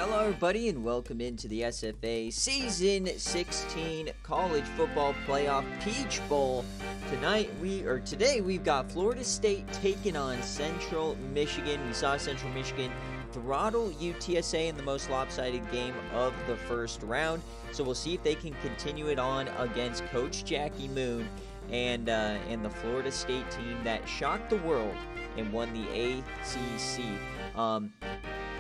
Hello everybody and welcome into the SFA Season 16 College Football Playoff Peach Bowl. Today we've got Florida State taking on Central Michigan. We saw Central Michigan throttle UTSA in the most lopsided game of the first round. So we'll see if they can continue it on against Coach Jackie Moon and the Florida State team that shocked the world and won the ACC.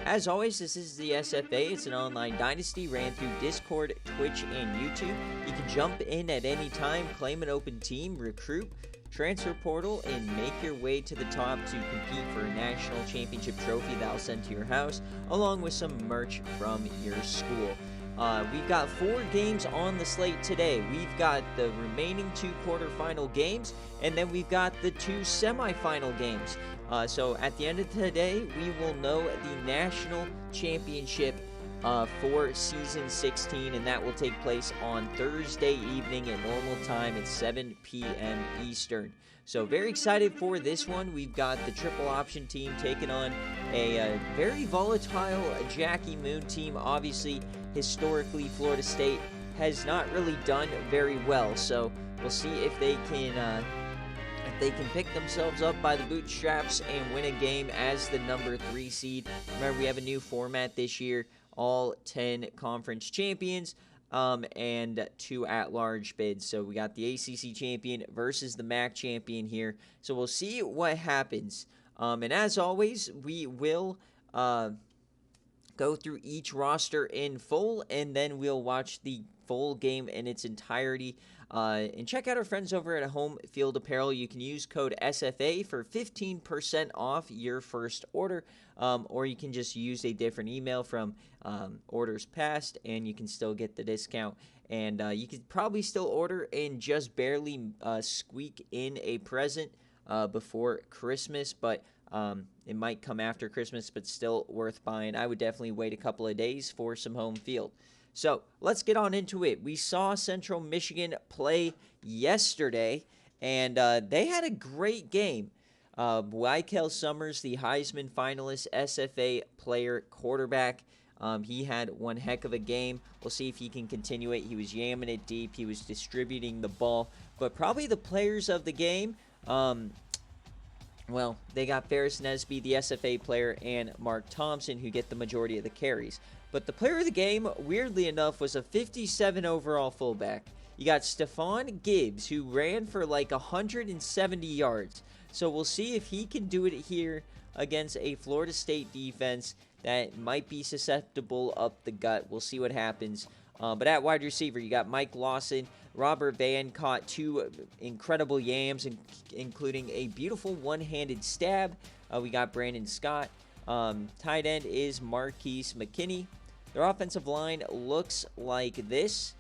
As always, this is the SFA. It's an online dynasty ran through Discord, Twitch, and YouTube. You can jump in at any time, claim an open team, recruit, transfer portal, and make your way to the top to compete for a national championship trophy that I'll send to your house, along with some merch from your school. We've got 4 games on the slate today. We've got the remaining 2 quarterfinal games, and then we've got the 2 semifinal games. So at the end of today, we will know the national championship for Season 16, and that will take place on Thursday evening at normal time at 7 p.m. Eastern. So very excited for this one. We've got the triple option team taking on a very volatile Jackie Moon team. Obviously, historically, Florida State has not really done very well. So we'll see if they can pick themselves up by the bootstraps and win a game as the number 3 seed. Remember, we have a new format this year, all 10 conference champions and 2 at-large bids. So we got the ACC champion versus the MAC champion here. So we'll see what happens. And as always, we will go through each roster in full, and then we'll watch the full game in its entirety. And check out our friends over at Home Field Apparel. You can use code SFA for 15% off your first order, or you can just use a different email from orders past, and you can still get the discount. And you could probably still order and just barely squeak in a present before Christmas, but it might come after Christmas, but still worth buying. I would definitely wait a couple of days for some home field. So let's get on into it. We saw Central Michigan play yesterday, and they had a great game. Wykel Summers, the Heisman finalist, SFA player, quarterback, he had one heck of a game. We'll see if he can continue it. He was yamming it deep. He was distributing the ball. But probably the players of the game, well, they got Ferris Nesby, the SFA player, and Mark Thompson, who get the majority of the carries. But the player of the game, weirdly enough, was a 57 overall fullback. You got Stephon Gibbs, who ran for like 170 yards. So we'll see if he can do it here against a Florida State defense that might be susceptible up the gut. We'll see what happens. But at wide receiver, you got Mike Lawson. Robert Van caught 2 incredible yams, including a beautiful one-handed stab. We got Brandon Scott. Tight end is Marquise McKinney. Their offensive line looks like this.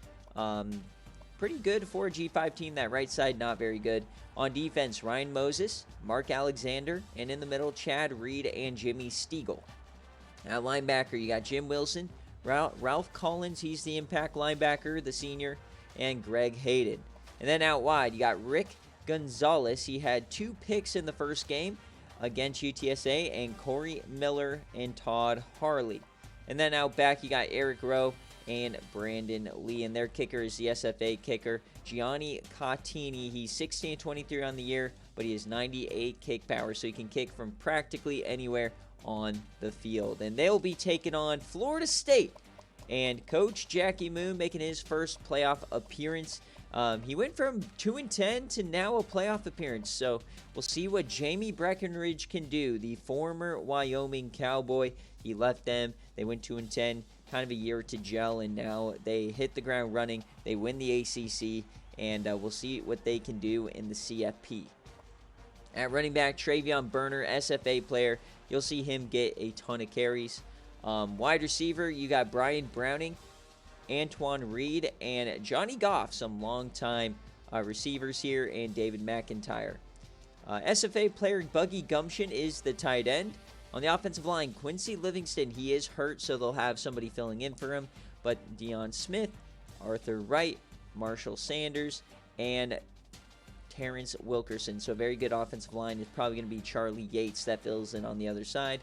Pretty good for a G5 team. That right side, not very good. On defense, Ryan Moses, Mark Alexander, and in the middle, Chad Reed and Jimmy Stiegel. At linebacker, you got Jim Wilson, Ralph Collins, he's the impact linebacker, the senior, and Greg Hayden. And then out wide, you got Rick Gonzalez. He had 2 picks in the first game against UTSA, and Corey Miller and Todd Harley. And then out back, you got Eric Rowe and Brandon Lee. And their kicker is the SFA kicker, Gianni Cottini. He's 16-23 on the year, but he has 98 kick power, so he can kick from practically anywhere on the field. And they'll be taking on Florida State. And Coach Jackie Moon making his first playoff appearance. He went from 2-10 to now a playoff appearance. So we'll see what Jamie Breckenridge can do. The former Wyoming Cowboy. He left them. They went 2-10, kind of a year to gel, and now they hit the ground running. They win the ACC, and we'll see what they can do in the CFP. At running back, Travion Burner, SFA player. You'll see him get a ton of carries. Wide receiver, you got Brian Browning, Antoine Reed, and Johnny Goff, some longtime receivers here, and David McIntyre. SFA player Buggy Gumption is the tight end. On the offensive line, Quincy Livingston, he is hurt, so they'll have somebody filling in for him. But Deion Smith, Arthur Wright, Marshall Sanders, and Terrence Wilkerson. So a very good offensive line. Is probably going to be Charlie Yates that fills in on the other side.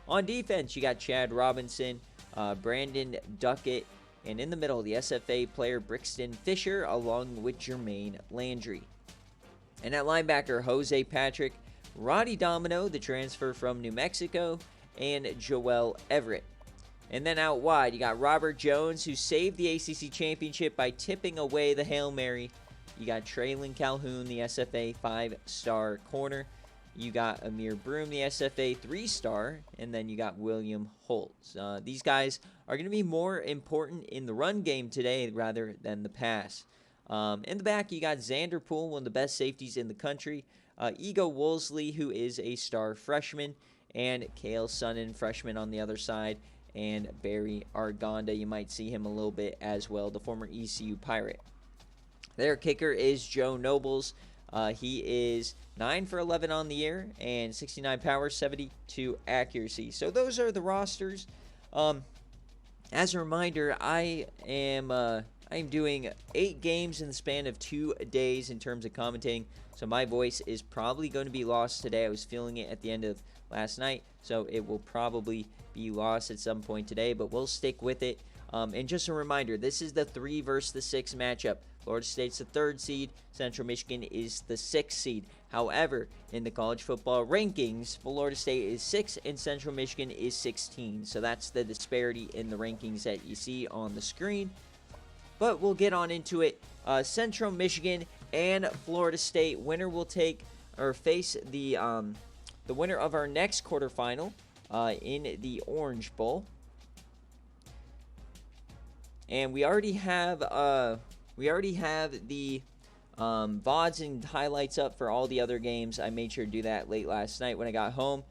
On defense, you got Chad Robinson, Brandon Duckett, and in the middle, the SFA player Brixton Fisher, along with Jermaine Landry. And at linebacker, Jose Patrick, Roddy Domino, the transfer from New Mexico, and Joel Everett. And then out wide, you got Robert Jones, who saved the ACC championship by tipping away the Hail Mary. You got Traylon Calhoun, the SFA 5-star corner. You got Amir Broom, the SFA 3-star, and then you got William Holtz. These guys are going to be more important in the run game today rather than the pass. In the back, you got Xander Poole, one of the best safeties in the country. Ego Woolsley, who is a star freshman, and Kale Sonnen, freshman on the other side, and Barry Argonda. You might see him a little bit as well, the former ECU Pirate. Their kicker is Joe Nobles. He is 9 for 11 on the year and 69 power, 72 accuracy. So those are the rosters. As a reminder, I am doing 8 games in the span of 2 days in terms of commentating. So my voice is probably going to be lost today. I was feeling it at the end of last night, so it will probably be lost at some point today, but we'll stick with it. And just a reminder, this is the 3 versus the 6 matchup. Florida State's the 3rd seed. Central Michigan is the 6th seed. However, in the college football rankings, Florida State is 6 and Central Michigan is 16. So that's the disparity in the rankings that you see on the screen. But we'll get on into it. Central Michigan and Florida State. Winner will face the winner of our next quarterfinal in the Orange Bowl. And we already have the VODs and highlights up for all the other games. I made sure to do that late last night when I got home.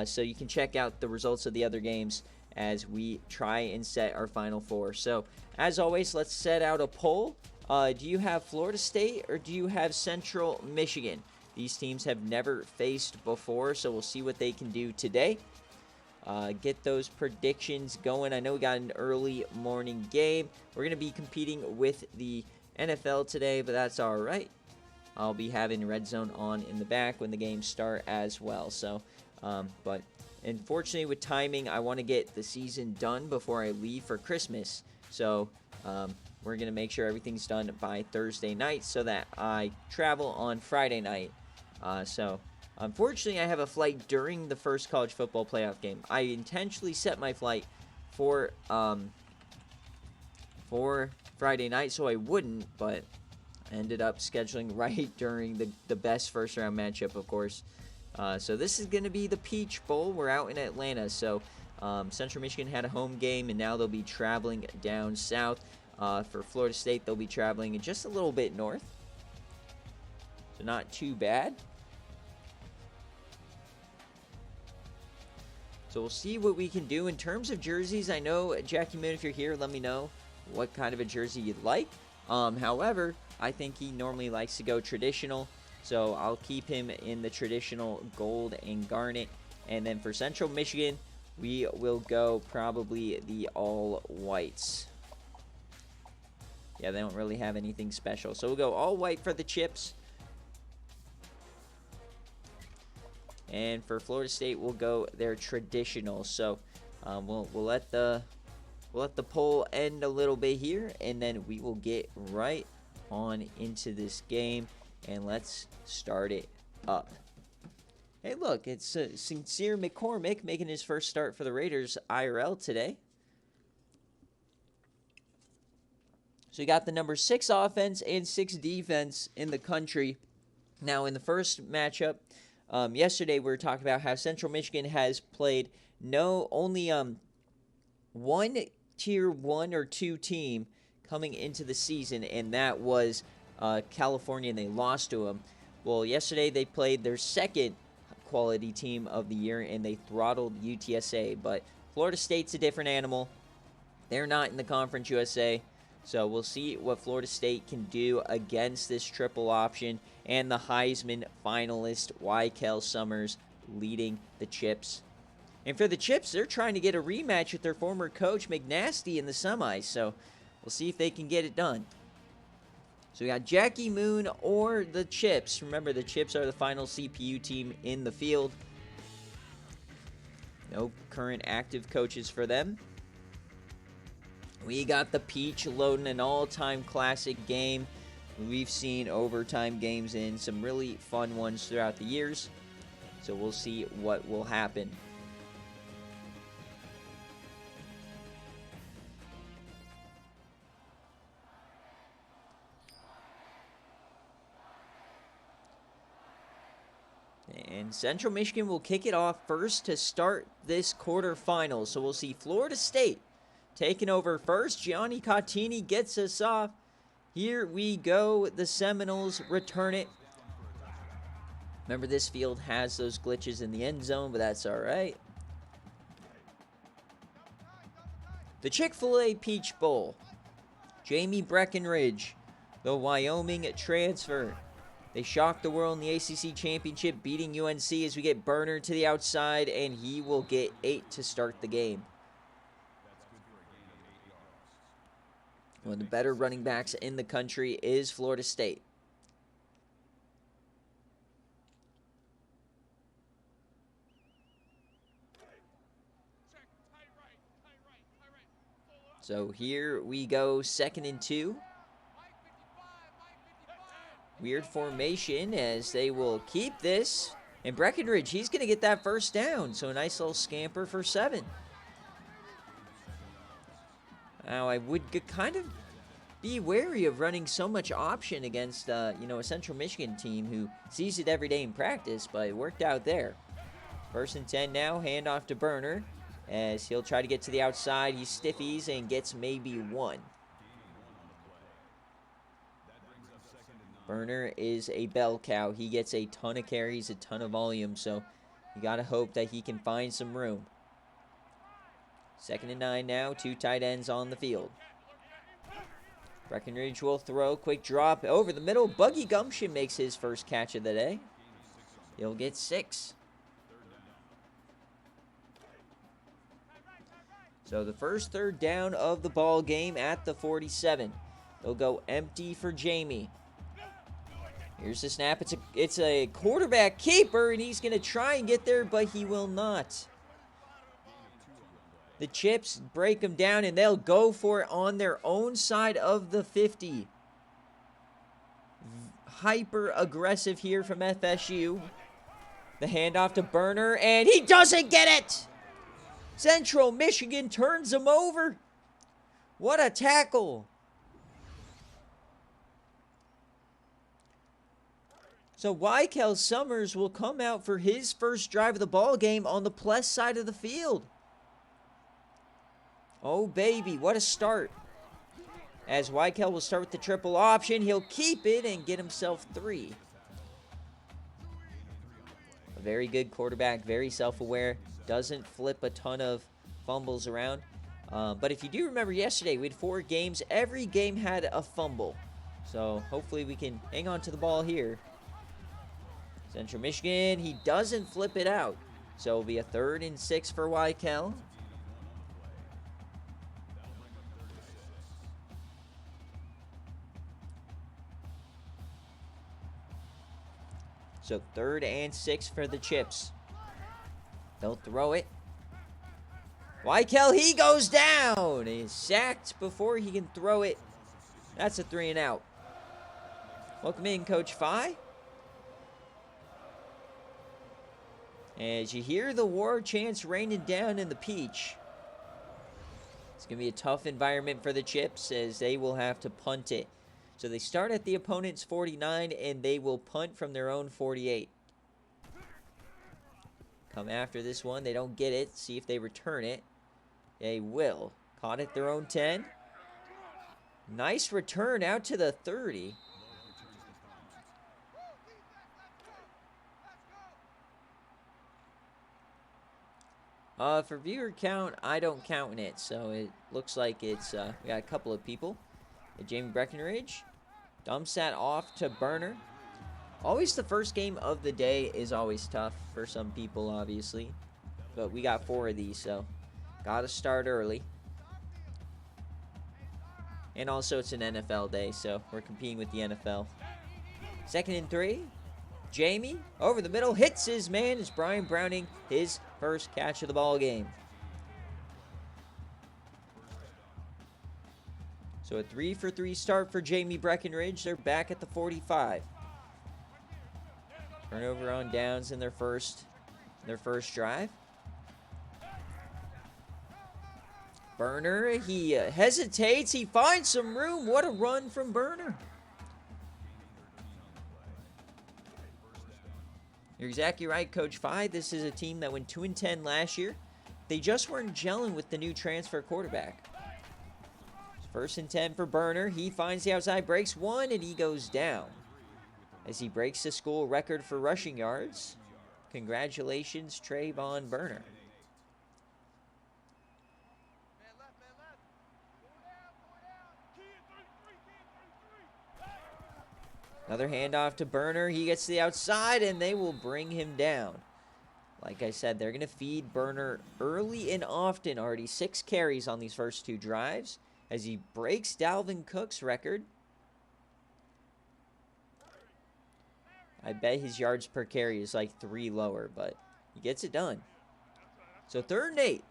So you can check out the results of the other games as we try and set our Final Four. So, as always, let's set out a poll. Do you have Florida State or do you have Central Michigan? These teams have never faced before, so we'll see what they can do today. Get those predictions going. I know we got an early morning game. We're going to be competing with the NFL today, but that's all right. I'll be having Red Zone on in the back when the games start as well. So, but unfortunately with timing, I want to get the season done before I leave for Christmas. So, we're going to make sure everything's done by Thursday night so that I travel on Friday night. So, unfortunately, I have a flight during the first college football playoff game. I intentionally set my flight for Friday night so I wouldn't, but I ended up scheduling right during the best first-round matchup, of course. So this is going to be the Peach Bowl. We're out in Atlanta, so Central Michigan had a home game, and now they'll be traveling down south. For Florida State, they'll be traveling just a little bit north, so not too bad. So we'll see what we can do in terms of jerseys. I know, Jackie Moon, if you're here, let me know what kind of a jersey you'd like. However, I think he normally likes to go traditional, so I'll keep him in the traditional gold and garnet. And then for Central Michigan, we will go probably the all whites. Yeah, they don't really have anything special. So we'll go all white for the chips. And for Florida State, we'll go their traditional. So we'll let the poll end a little bit here, and then we will get right on into this game, and let's start it up. Hey, look, it's Sincere McCormick making his first start for the Raiders IRL today. So you got the number 6 offense and 6 defense in the country. Now, in the first matchup, yesterday we were talking about how Central Michigan has played only one Tier 1 or 2 team coming into the season, and that was California, and they lost to them. Well, yesterday they played their second quality team of the year, and they throttled UTSA. But Florida State's a different animal. They're not in the Conference USA. So we'll see what Florida State can do against this triple option and the Heisman finalist, Wykel Summers, leading the Chips. And for the Chips, they're trying to get a rematch with their former coach, McNasty, in the semis. So we'll see if they can get it done. So we got Jackie Moon or the Chips. Remember, the Chips are the final CPU team in the field. No current active coaches for them. We got the Peach loading, an all-time classic game. We've seen overtime games in some really fun ones throughout the years. So we'll see what will happen. And Central Michigan will kick it off first to start this quarterfinal. So we'll see Florida State taking over first. Gianni Cottini gets us off. Here we go. The Seminoles return it. Remember, this field has those glitches in the end zone, but that's all right. The Chick-fil-A Peach Bowl. Jamie Breckenridge, the Wyoming transfer. They shocked the world in the ACC Championship, beating UNC as we get Burner to the outside, and he will get 8 to start the game. One of the better running backs in the country is Florida State. So here we go, 2nd and 2. Weird formation as they will keep this. And Breckenridge, he's going to get that first down. So a nice little scamper for 7. Now, I would kind of be wary of running so much option against, a Central Michigan team who sees it every day in practice, but it worked out there. 1st and 10 now, handoff to Burner as he'll try to get to the outside. He stiffies and gets maybe 1. Burner is a bell cow. He gets a ton of carries, a ton of volume, so you got to hope that he can find some room. 2nd and 9 now, 2 tight ends on the field. Breckenridge will throw, quick drop over the middle. Buggy Gumption makes his first catch of the day. He'll get 6. So the first 3rd down of the ball game at the 47. They'll go empty for Jamie. Here's the snap. It's a quarterback keeper, and he's going to try and get there, but he will not. The Chips break them down, and they'll go for it on their own side of the 50. Hyper aggressive here from FSU. The handoff to Burner, and he doesn't get it! Central Michigan turns him over. What a tackle. So Wykel Summers will come out for his first drive of the ball game on the plus side of the field. Oh, baby, what a start. As Wykel will start with the triple option, he'll keep it and get himself 3. A very good quarterback, very self-aware, doesn't flip a ton of fumbles around. But if you do remember yesterday, we had 4 games. Every game had a fumble. So hopefully we can hang on to the ball here. Central Michigan, he doesn't flip it out. So it'll be a 3rd and 6 for Wykel. So 3rd and 6 for the Chips. They'll throw it. Wykel, he goes down. He's sacked before he can throw it. That's a 3 and out. Welcome in, Coach Phi. As you hear the war chants raining down in the Peach. It's going to be a tough environment for the Chips as they will have to punt it. So they start at the opponent's 49 and they will punt from their own 48. Come after this one. They don't get it. See if they return it. They will. Caught at their own 10. Nice return out to the 30. For viewer count, I don't count in it, so it looks like it's, we got a couple of people. Jamie Breckenridge dumps that off to Burner. Always the first game of the day is always tough for some people, obviously. But we got 4 of these, so got to start early. And also it's an NFL day, so we're competing with the NFL. 2nd and 3. Jamie, over the middle, hits his man. It's Brian Browning, his first catch of the ball game. So a 3-for-3 start for Jamie Breckenridge. They're back at the 45. Turnover on downs in their first drive. Burner, he hesitates. He finds some room. What a run from Burner. You're exactly right, Coach Phi. This is a team that went 2-10 last year. They just weren't gelling with the new transfer quarterback. First and 10 for Burner. He finds the outside, breaks one, and he goes down as he breaks the school record for rushing yards. Congratulations, Trayvon Burner. Another handoff to Burner. He gets to the outside, and they will bring him down. Like I said, they're going to feed Burner early and often. Already 6 carries on these first 2 drives as he breaks Dalvin Cook's record. I bet his yards per carry is like 3 lower, but he gets it done. So 3rd and 8.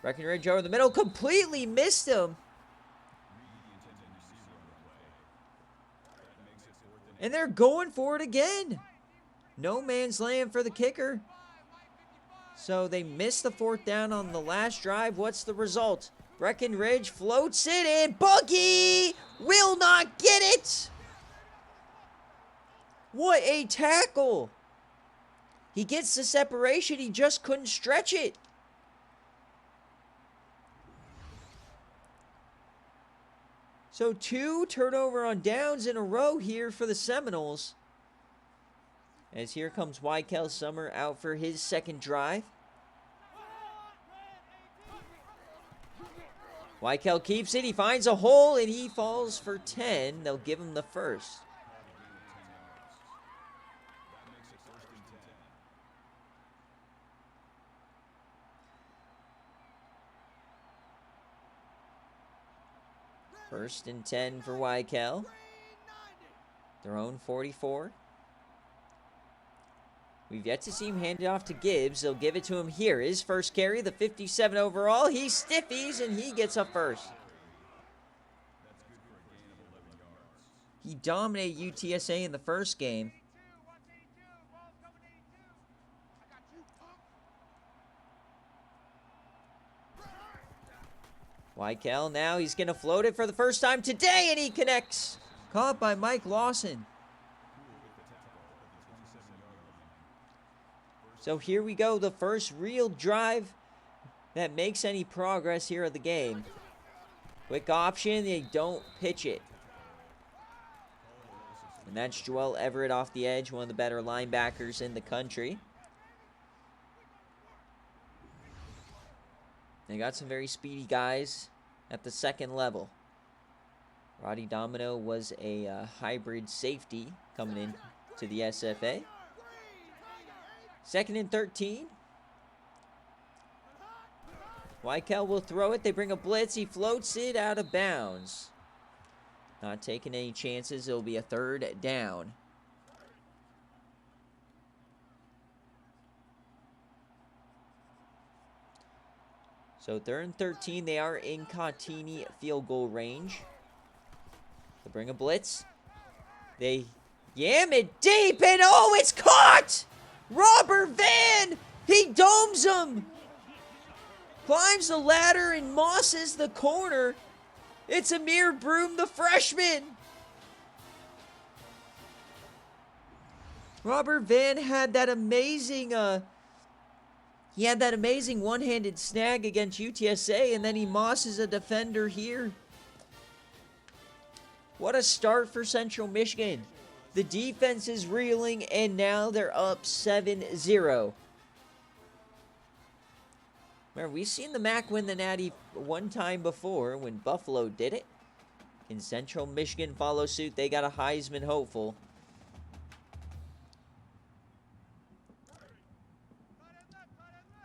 Breckenridge over the middle, completely missed him. And they're going for it again. No man's land for the kicker. So they missed the 4th down on the last drive. What's the result? Breckenridge floats it in. Buggy will not get it. What a tackle. He gets the separation. He just couldn't stretch it. So 2 turnover on downs in a row here for the Seminoles. As here comes Wykel Summer out for his 2nd drive. Wykel keeps it. He finds a hole, and he falls for 10. They'll give him the first. First and 10 for Wykel. Their own 44. We've yet to see him hand it off to Gibbs. They'll give it to him here. His first carry, the 57 overall. He stiffies, and he gets a first. He dominated UTSA in the first game. Wykel now, he's going to float it for the first time today, and he connects. Caught by Mike Lawson. So here we go, the first real drive that makes any progress here of the game. Quick option, they don't pitch it. And that's Joel Everett off the edge, one of the better linebackers in the country. They got some very speedy guys at the 2nd level. Roddy Domino was a hybrid safety coming in to the SFA. 2nd and 13. Wykel will throw it. They bring a blitz. He floats it out of bounds. Not taking any chances. It'll be a 3rd down. So 3rd and 13. They are in Contini field goal range. They bring a blitz. They yam it deep, and oh, it's caught! Robert Van! He domes him! Climbs the ladder and mosses the corner. It's Amir Broom, the freshman. Robert Van had that amazing one-handed snag against UTSA, and then he mosses a defender here. What a start for Central Michigan. The defense is reeling, and now they're up 7-0. Remember, we've seen the MAC win the Natty one time before when Buffalo did it. Can Central Michigan follow suit? They got a Heisman hopeful.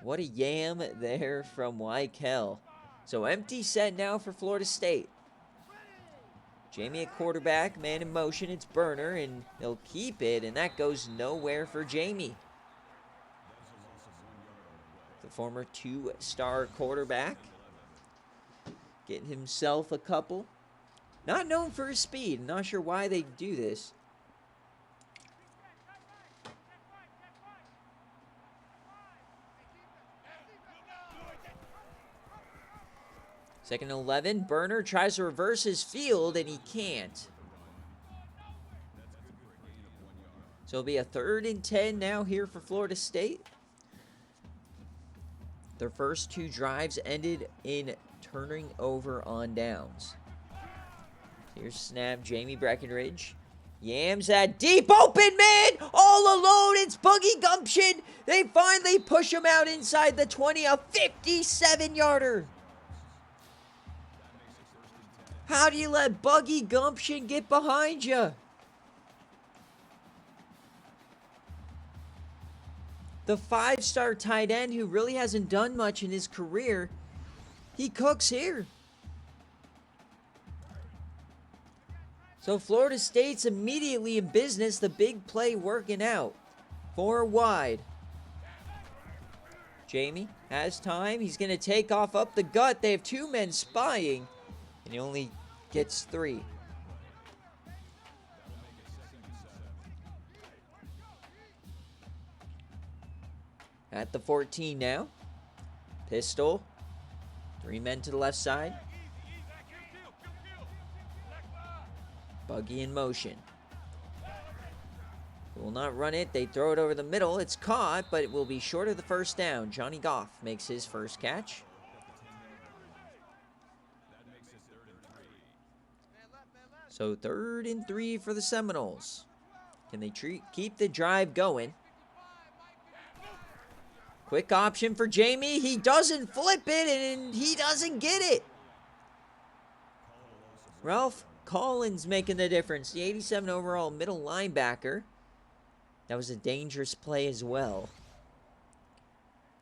What a yam there from Wykel. So empty set now for Florida State. Jamie at quarterback, man in motion. It's Burner, and they'll keep it, and that goes nowhere for Jamie. The former 2-star quarterback. Getting himself a couple. Not known for his speed. Not sure why they do this. Second and 11. Burner tries to reverse his field, and he can't. So it'll be a 3rd and 10 now here for Florida State. Their first 2 drives ended in turning over on downs. Here's snap, Jamie Breckenridge. Yams that deep open man! All alone, it's Buggy Gumption! They finally push him out inside the 20, a 57-yarder. How do you let Buggy Gumption get behind you? The 5-star tight end who really hasn't done much in his career, he cooks here. So Florida State's immediately in business, the big play working out. 4 wide. Jamie has time. He's going to take off up the gut. They have 2 men spying, and he only gets 3. At the 14 now. Pistol. 3 men to the left side. Buggy in motion. They will not run it. They throw it over the middle. It's caught, but it will be short of the first down. Johnny Goff makes his first catch. So 3rd and 3 for the Seminoles. Can they keep the drive going? Quick option for Jamie. He doesn't flip it, and he doesn't get it. Ralph Collins making the difference. The 87 overall middle linebacker. That was a dangerous play as well.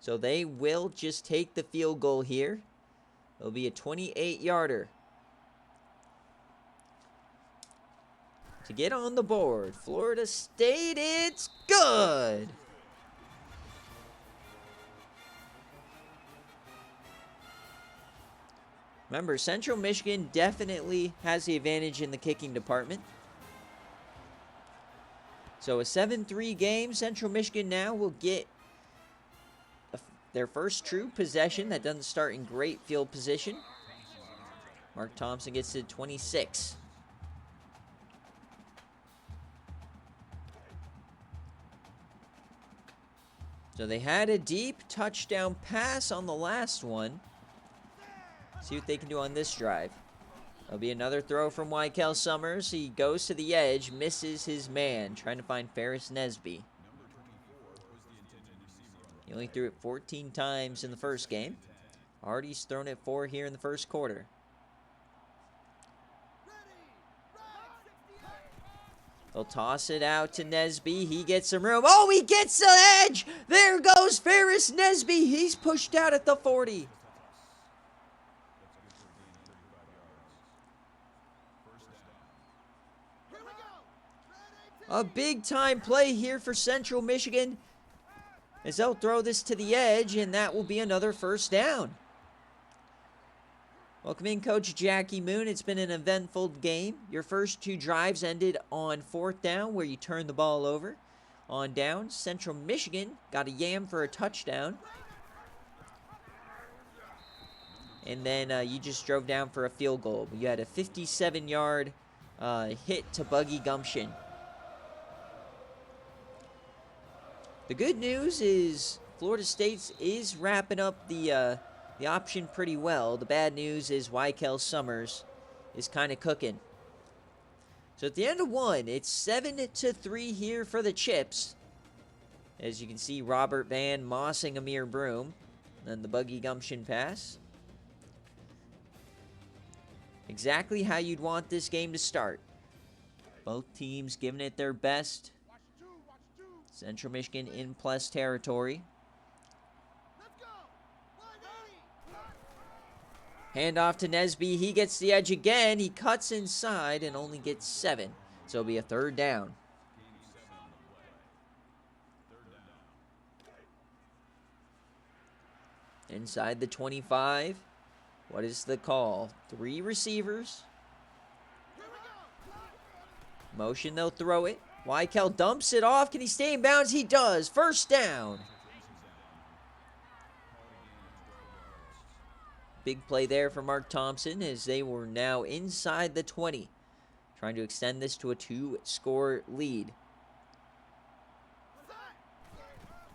So they will just take the field goal here. It'll be a 28-yarder. To get on the board, Florida State, it's good. Remember, Central Michigan definitely has the advantage in the kicking department. So a 7-3 game. Central Michigan now will get their first true possession. That doesn't start in great field position. Mark Thompson gets to 26. So they had a deep touchdown pass on the last one. See what they can do on this drive. There'll be another throw from Wykel Summers. He goes to the edge, misses his man, trying to find Ferris Nesby. He only threw it 14 times in the first game. Already's thrown it 4 here in the first quarter. They'll toss it out to Nesby. He gets some room. Oh, he gets the edge! There goes Ferris Nesby. He's pushed out at the 40. A big-time play here for Central Michigan, as they'll throw this to the edge, and that will be another first down. Welcome in, Coach Jackie Moon. It's been an eventful game. Your first 2 drives ended on 4th down, where you turned the ball over. On down, Central Michigan got a yam for a touchdown. And then you just drove down for a field goal. You had a 57-yard hit to Buggy Gumption. The good news is Florida State is wrapping up the option pretty well. The bad news is Wykel Summers is kind of cooking. So at the end of 1, it's 7-3 here for the Chips. As you can see, Robert Van mossing Amir Broom. Then the Buggy Gumption pass. Exactly how you'd want this game to start. Both teams giving it their best. Central Michigan in plus territory. Handoff to Nesby. He gets the edge again. He cuts inside and only gets 7. So it'll be a 3rd down. Inside the 25. What is the call? 3 receivers. Motion, they'll throw it. Weichel dumps it off. Can he stay in bounds? He does. First down. Big play there for Mark Thompson as they were now inside the 20. Trying to extend this to a 2-score lead.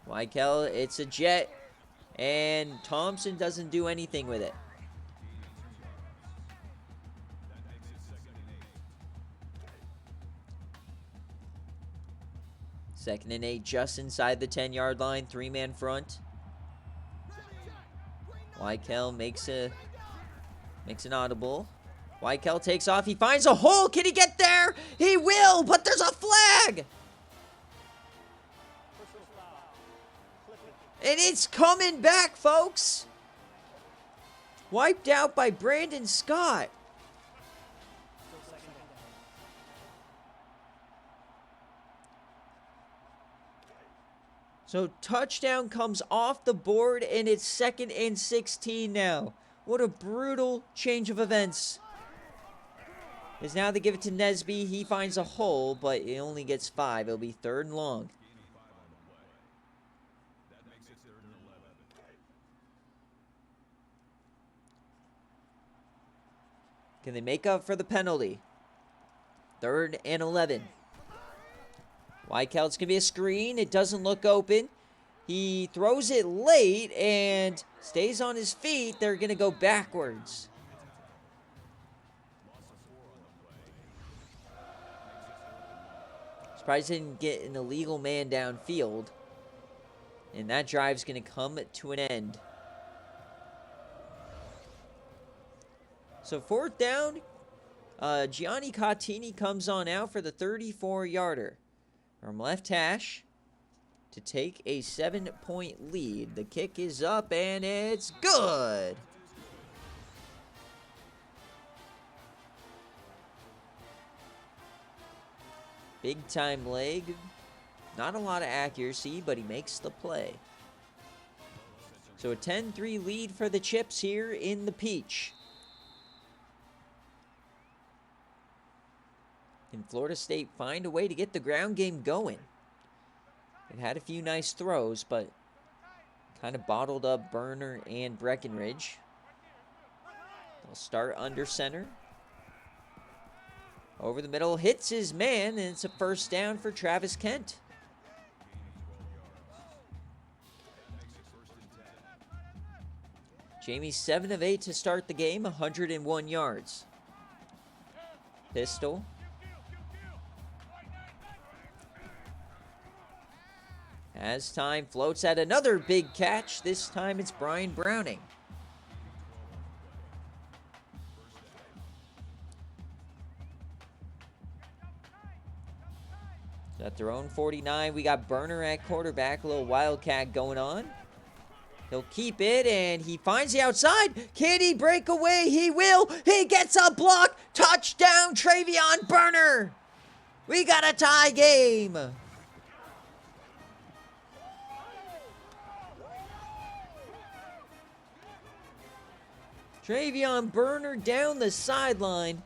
Weichel, it's a jet. And Thompson doesn't do anything with it. Second and 8 just inside the 10-yard line. 3-man front. Weichel makes an audible. Weichel takes off. He finds a hole. Can he get there? He will, but there's a flag. And it's coming back, folks. Wiped out by Brandon Scott. So touchdown comes off the board, and it's 2nd and 16 now. What a brutal change of events. As now they give it to Nesby. He finds a hole, but it only gets 5. It'll be 3rd and long. Can they make up for the penalty? 3rd and 11. Weichel, it's going to be a screen. It doesn't look open. He throws it late and stays on his feet. They're going to go backwards. Surprised they didn't get an illegal man downfield. And that drive's going to come to an end. So 4th down, Gianni Cottini comes on out for the 34-yarder. From left hash to take a 7-point lead. The kick is up and it's good. Big time leg. Not a lot of accuracy, but he makes the play. So a 10-3 lead for the Chips here in the Peach. Can Florida State find a way to get the ground game going? It had a few nice throws, but kind of bottled up Burner and Breckenridge. They'll start under center. Over the middle, hits his man, and it's a 1st down for Travis Kent. Jamie 7 of 8 to start the game, 101 yards. Pistol. As time floats at another big catch. This time it's Brian Browning. At their own 49, we got Burner at quarterback. A little wildcat going on. He'll keep it, and he finds the outside. Can he break away? He will. He gets a block. Touchdown, Travion Burner. We got a tie game. Travion Burner down the sideline.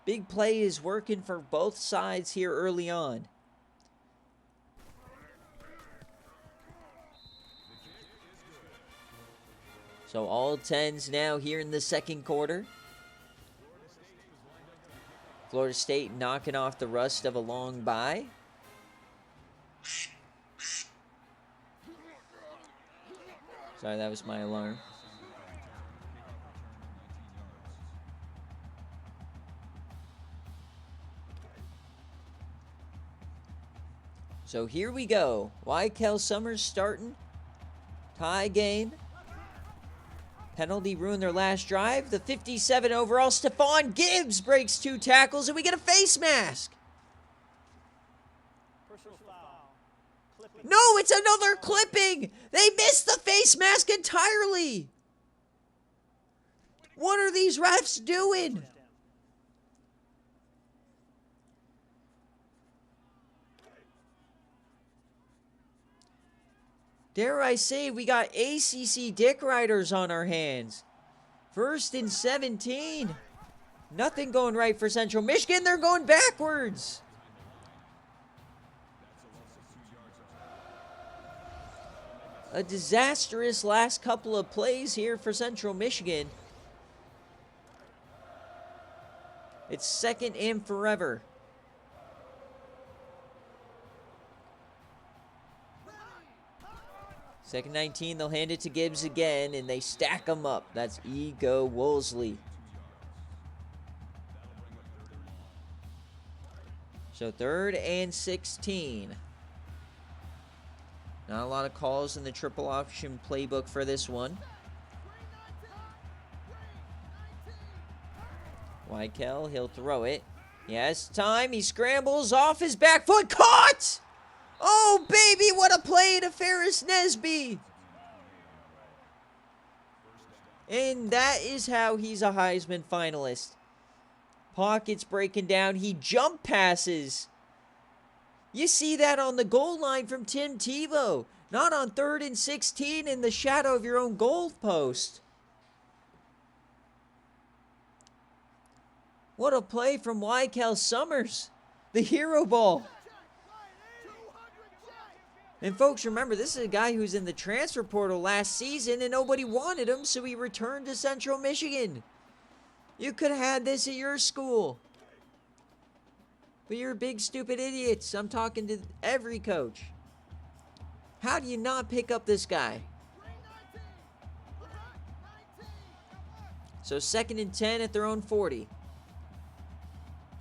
Big play is working for both sides here early on. So all 10s now here in the 2nd quarter. Florida State knocking off the rust of a long bye. Sorry, that was my alarm. So here we go. Weichel Summers starting. Tie game. Penalty ruined their last drive. The 57 overall, Stephon Gibbs breaks 2 tackles, and we get a face mask. No, it's another clipping. They missed the face mask entirely. What are these refs doing? Dare I say, we got ACC dick riders on our hands. First and 17. Nothing going right for Central Michigan. They're going backwards. A disastrous last couple of plays here for Central Michigan. It's second and forever. Second 19, they'll hand it to Gibbs again, and they stack them up. That's Ego Woolsey. So third and 16. Not a lot of calls in the triple option playbook for this one. Weichel, he'll throw it. He has time. He scrambles off his back foot. Caught! Oh, baby, what a play to Ferris Nesby. And that is how he's a Heisman finalist. Pockets breaking down. He jump passes. You see that on the goal line from Tim Tebow. Not on third and 16 in the shadow of your own goal post. What a play from Weichel Summers. The hero ball. And folks, remember, this is a guy who's in the transfer portal last season and nobody wanted him, so he returned to Central Michigan. You could have had this at your school. But you're big, stupid idiots. I'm talking to every coach. How do you not pick up this guy? So second and 10 at their own 40.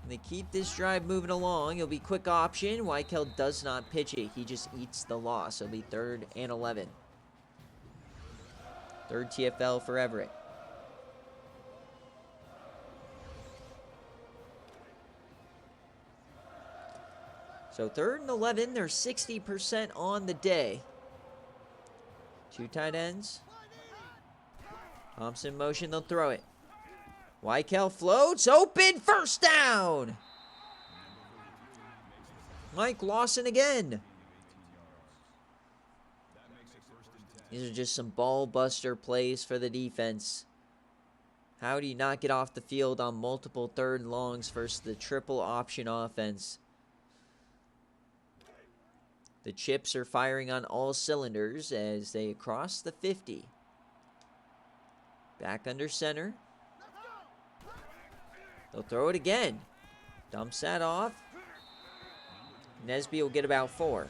They keep this drive moving along. It'll be quick option. Weichel does not pitch it. He just eats the loss. It'll be third and 11. Third TFL for Everett. So third and 11. They're 60% on the day. Two tight ends. Thompson motion. They'll throw it. Weichel floats, open, first down. Mike Lawson again. These are just some ball buster plays for the defense. How do you not get off the field on multiple third and longs versus the triple option offense? The Chips are firing on all cylinders as they cross the 50. Back under center. They'll throw it again. Dumps that off. Nesby will get about 4.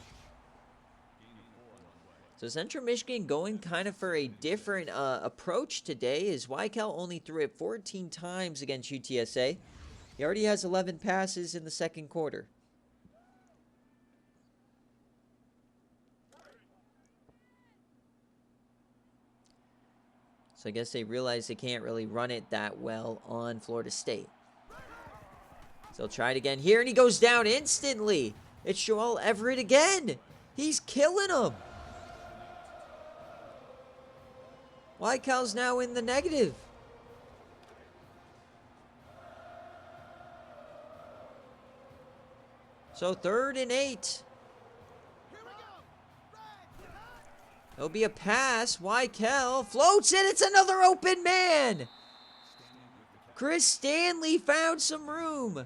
So Central Michigan going kind of for a different approach today, as Weichel only threw it 14 times against UTSA. He already has 11 passes in the second quarter. So I guess they realize they can't really run it that well on Florida State. So they'll try it again here, and he goes down instantly. It's Joel Everett again. He's killing him. Weichel's now in the negative. So third and 8. It'll be a pass. Weichel floats it. It's another open man. Chris Stanley found some room.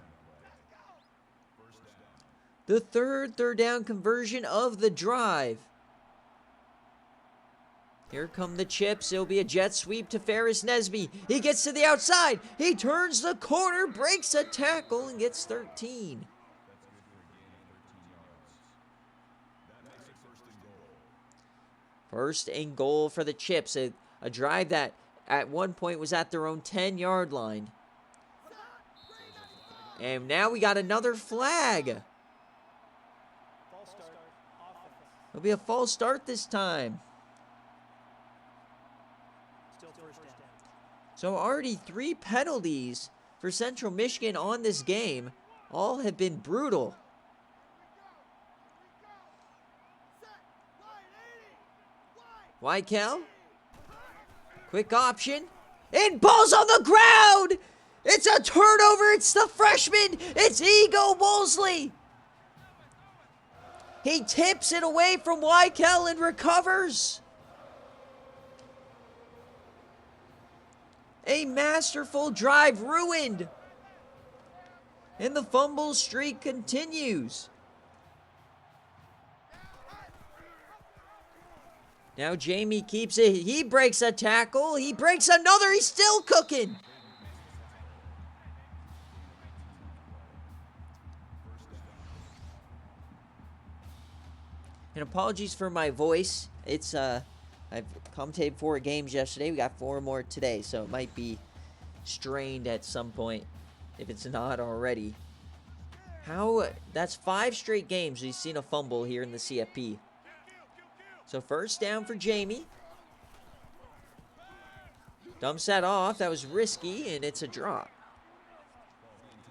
The third down conversion of the drive. Here come the Chips. It'll be a jet sweep to Ferris Nesby. He gets to the outside. He turns the corner, breaks a tackle, and gets 13. First and goal for the Chips. A drive that at one point was at their own 10-yard line. And now we got another flag. It'll be a false start this time. So already 3 penalties for Central Michigan on this game. All have been brutal. Weichel. Quick option. And ball's on the ground. It's a turnover. It's the freshman. It's Ego Woolsey. He tips it away from Weichel and recovers. A masterful drive ruined. And the fumble streak continues. Now Jamie keeps it. He breaks a tackle. He breaks another. He's still cooking. And apologies for my voice. It's I've commentated 4 games yesterday. We got 4 more today, so it might be strained at some point if it's not already. That's 5 straight games we've seen a fumble here in the CFP. So first down for Jamie. Dumps that off. That was risky, and it's a drop.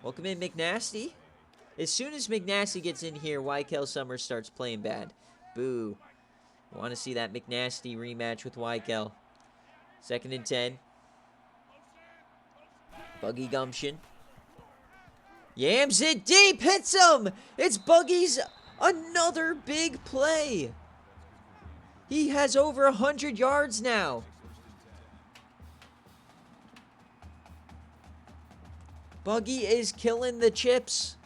Welcome in, McNasty. As soon as McNasty gets in here, Wykel Summers starts playing bad. Boo. Want to see that McNasty rematch with Wykel. 2nd and 10. Buggy Gumption. Yams it deep. Hits him. It's Buggy's another big play. He has over 100 yards now. Buggy is killing the chips.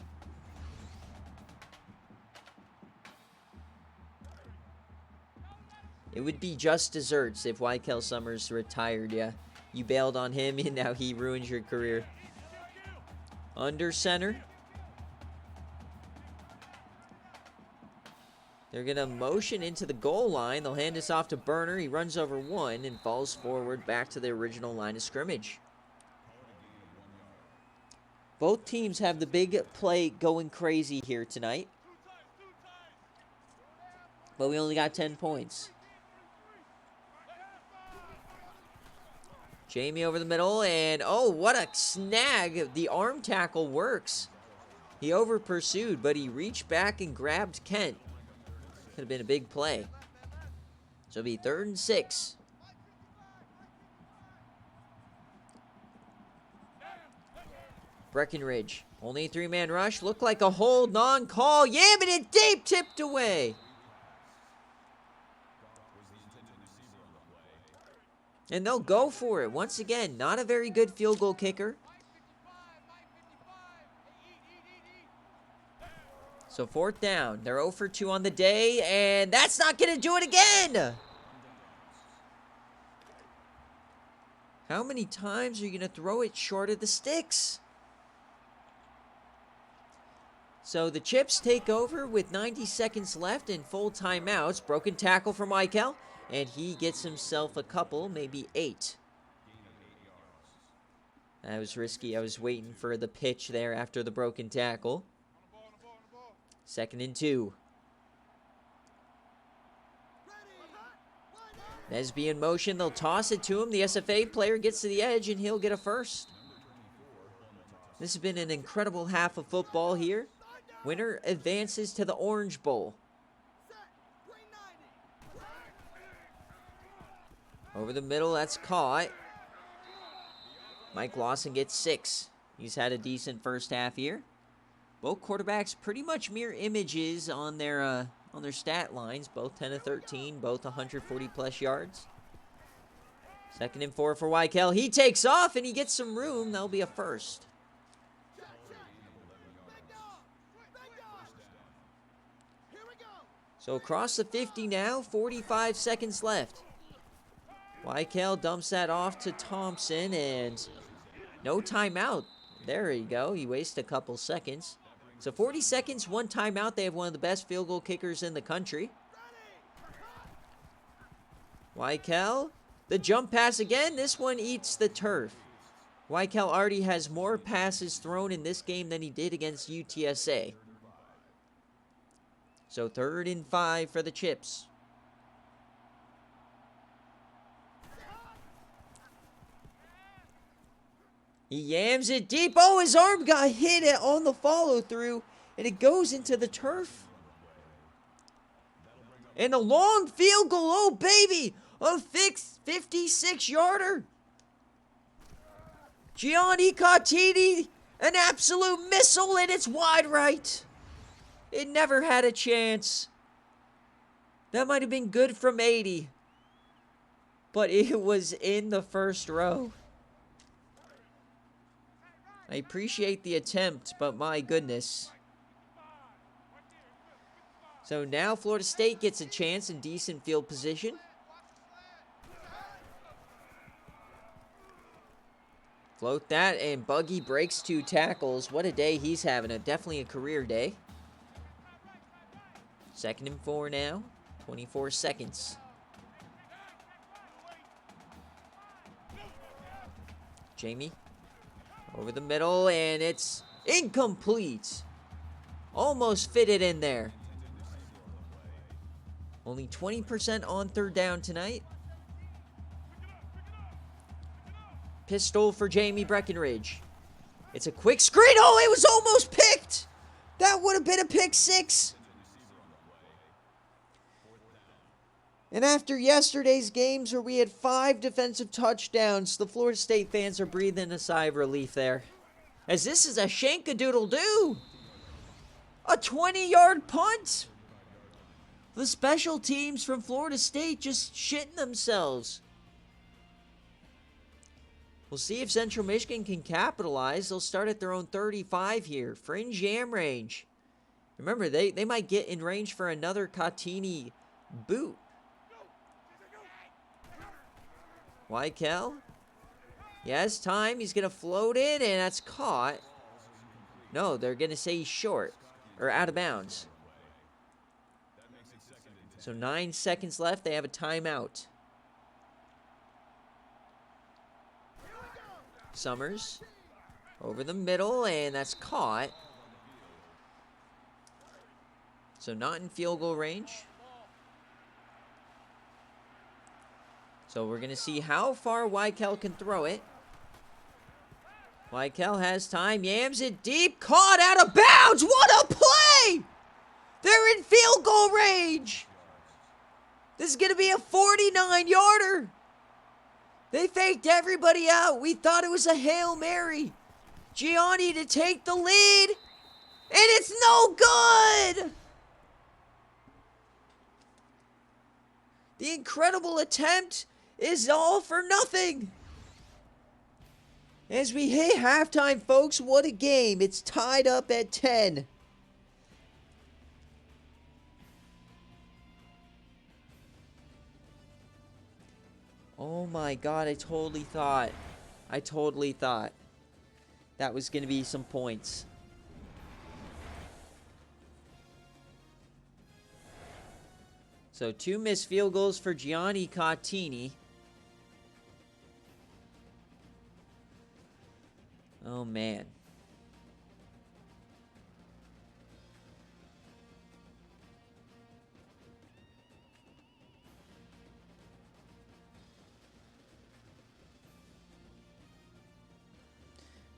It would be just desserts if Wykel Summers retired, yeah. You bailed on him and now he ruins your career. Under center. They're going to motion into the goal line. They'll hand this off to Burner. He runs over 1 and falls forward back to the original line of scrimmage. Both teams have the big play going crazy here tonight. But we only got 10 points. Jamie over the middle, and oh, what a snag. The arm tackle works. He over pursued, but he reached back and grabbed Kent. Could have been a big play. So it'll be 3rd and 6. Breckenridge, only a 3-man rush. Looked like a hold, non-call. Yamming it deep, tipped away. And they'll go for it. Once again, not a very good field goal kicker. So 4th down. They're 0 for 2 on the day, and that's not going to do it again. How many times are you going to throw it short of the sticks? So the Chips take over with 90 seconds left and full timeouts. Broken tackle from Wykel, and he gets himself a couple, maybe 8. That was risky. I was waiting for the pitch there after the broken tackle. 2nd and 2. Nesby in motion. They'll toss it to him. The SFA player gets to the edge, and he'll get a first. This has been an incredible half of football here. Winner advances to the Orange Bowl. Over the middle, that's caught. Mike Lawson gets 6. He's had a decent first half here. Both quarterbacks pretty much mirror images on their stat lines. Both 10 of 13, both 140-plus yards. 2nd and 4 for Wykel. He takes off, and he gets some room. That'll be a first. So across the 50 now, 45 seconds left. Wykel dumps that off to Thompson, and no timeout. There you go. He wasted a couple seconds. So 40 seconds, 1 timeout. They have one of the best field goal kickers in the country. Wykel, the jump pass again. This one eats the turf. Wykel already has more passes thrown in this game than he did against UTSA. So 3rd and 5 for the Chips. He yams it deep. Oh, his arm got hit on the follow-through, and it goes into the turf. And a long field goal. Oh, baby. A 56-yarder. Gianni Cottini, an absolute missile, and it's wide right. It never had a chance. That might have been good from 80. But it was in the first row. I appreciate the attempt, but my goodness. So now Florida State gets a chance in decent field position. Float that, and Buggy breaks 2 tackles. What a day he's having. Definitely a career day. 2nd and 4 now. 24 seconds. Jamie over the middle, and it's incomplete. Almost fitted in there. Only 20% on 3rd down tonight. Pistol for Jamie Breckenridge. It's a quick screen. Oh, it was almost picked. That would have been a pick 6. And after yesterday's games where we had 5 defensive touchdowns, the Florida State fans are breathing a sigh of relief there. As this is a shankadoodle-doo. A 20-yard punt. The special teams from Florida State just shitting themselves. We'll see if Central Michigan can capitalize. They'll start at their own 35 here. Fringe yam range. Remember, they might get in range for another Cotini boot. Weichel. He has time. He's going to float in, and that's caught. No, they're going to say he's short. Or out of bounds. So 9 seconds left. They have a timeout. Summers. Over the middle, and that's caught. So not in field goal range. So we're going to see how far Weichel can throw it. Weichel has time. Yams it deep. Caught out of bounds. What a play! They're in field goal range. This is going to be a 49-yarder. They faked everybody out. We thought it was a Hail Mary. Gianni to take the lead. And it's no good. The incredible attempt is all for nothing. As we hit halftime, folks, what a game. It's tied up at 10. Oh my God, I totally thought that was going to be some points. So 2 missed field goals for Gianni Cotini. Oh, man.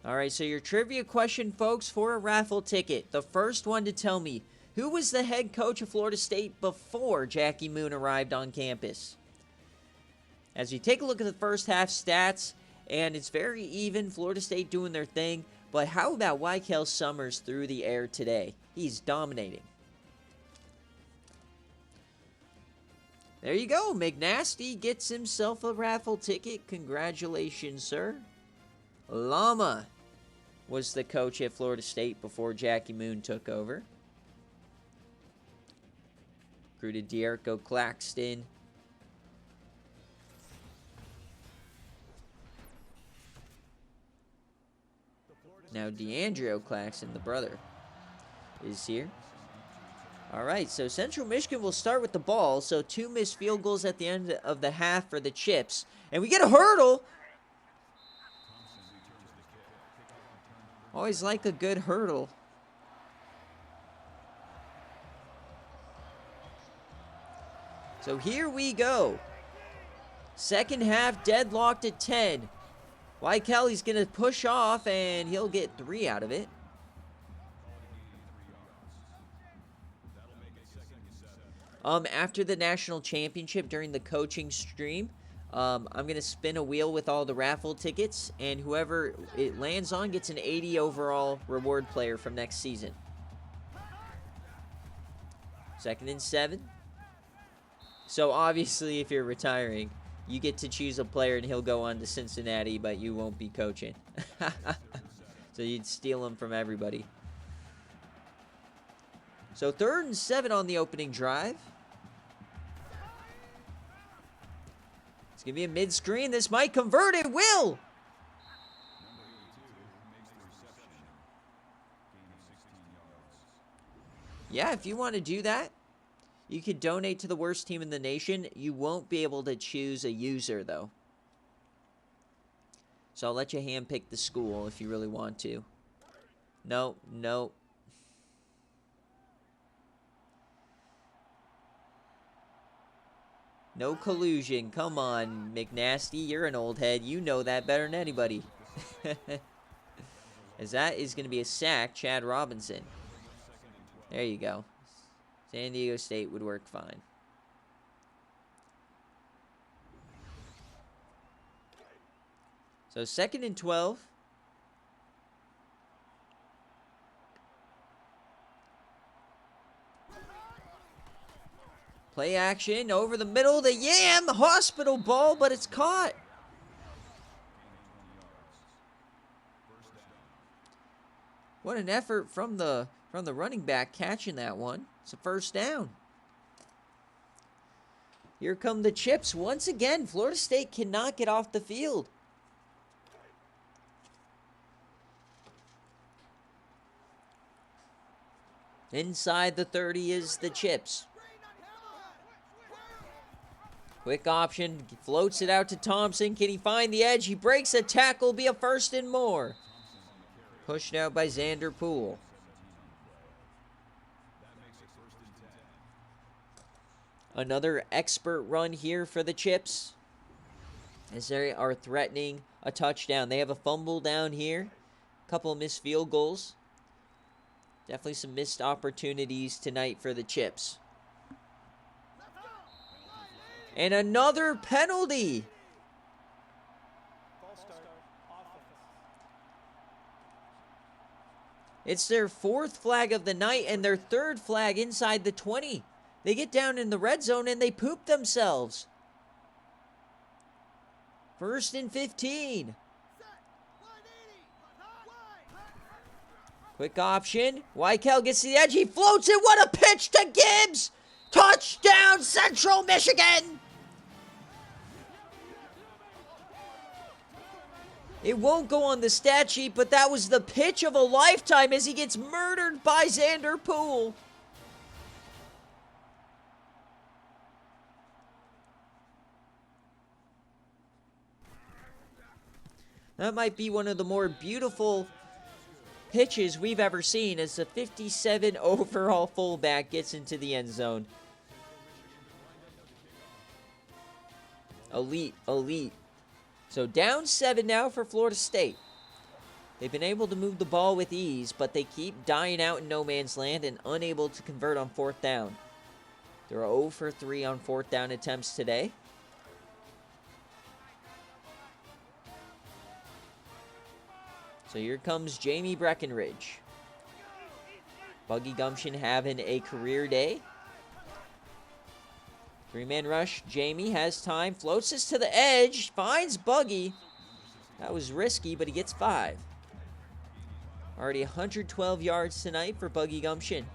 All right, so your trivia question, folks, for a raffle ticket. The first one to tell me, who was the head coach of Florida State before Jackie Moon arrived on campus? As you take a look at the first half stats, and it's very even, Florida State doing their thing, but how about Weichel Summers through the air today? He's dominating. There you go. McNasty gets himself a raffle ticket. Congratulations, sir. Lama was the coach at Florida State before Jackie Moon took over. Recruited D'Erico Claxton. Now DeAndre Claxton, the brother, is here. All right, so Central Michigan will start with the ball. So 2 missed field goals at the end of the half for the Chips. And we get a hurdle. Always like a good hurdle. So here we go. Second half deadlocked at 10. Weichel, he's going to push off, and he'll get 3 out of it. After the national championship during the coaching stream, I'm going to spin a wheel with all the raffle tickets, and whoever it lands on gets an 80 overall reward player from next season. 2nd and 7. So obviously, if you're retiring, you get to choose a player, and he'll go on to Cincinnati, but you won't be coaching. So you'd steal them from everybody. So 3rd and 7 on the opening drive. It's going to be a mid-screen. This might convert. It will. Yeah, if you want to do that, you could donate to the worst team in the nation. You won't be able to choose a user, though. So I'll let you handpick the school if you really want to. No, no. No collusion. Come on, McNasty. You're an old head. You know that better than anybody. As that is going to be a sack, Chad Robinson. There you go. San Diego State would work fine. So 2nd and 12. Play action over the middle. The Yam hospital ball, but it's caught. What an effort from the running back catching that one. It's a first down. Here come the Chips once again. Florida State cannot get off the field. Inside the 30 is the Chips. Quick option, floats it out to Thompson. Can he find the edge? He breaks a tackle, be a 1st and more. Pushed out by Xander Poole. Another expert run here for the Chips, as they are threatening a touchdown. They have a fumble down here. A couple of missed field goals. Definitely some missed opportunities tonight for the Chips. And another penalty. It's their 4th flag of the night and their 3rd flag inside the 20. They get down in the red zone and they poop themselves. 1st and 15. Quick option. Weichel gets to the edge. He floats it. What a pitch to Gibbs. Touchdown, Central Michigan. It won't go on the stat sheet, but that was the pitch of a lifetime as he gets murdered by Xander Poole. That might be one of the more beautiful pitches we've ever seen as the 57 overall fullback gets into the end zone. Elite, elite. So down 7 now for Florida State. They've been able to move the ball with ease, but they keep dying out in no man's land and unable to convert on 4th down. They're 0 for 3 on 4th down attempts today. So here comes Jamie Breckenridge. Buggy Gumption having a career day. 3-man rush. Jamie has time. Floats this to the edge. Finds Buggy. That was risky, but he gets 5. Already 112 yards tonight for Buggy Gumption.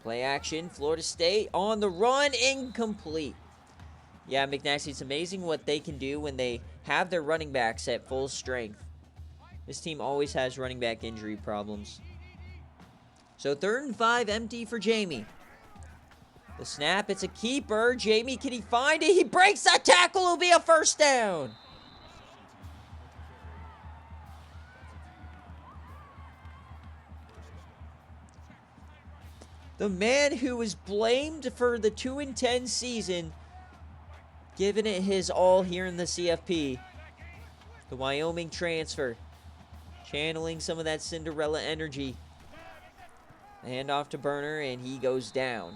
Play action. Florida State on the run. Incomplete. Yeah, McNasty, it's amazing what they can do when they have their running backs at full strength. This team always has running back injury problems. So 3rd and 5, empty for Jamie. The snap, it's a keeper. Jamie, can he find it? He breaks that tackle. It'll be a 1st down. The man who was blamed for the 2-10 season, giving it his all here in the CFP. The Wyoming transfer. Channeling some of that Cinderella energy. The handoff to Burner, and he goes down.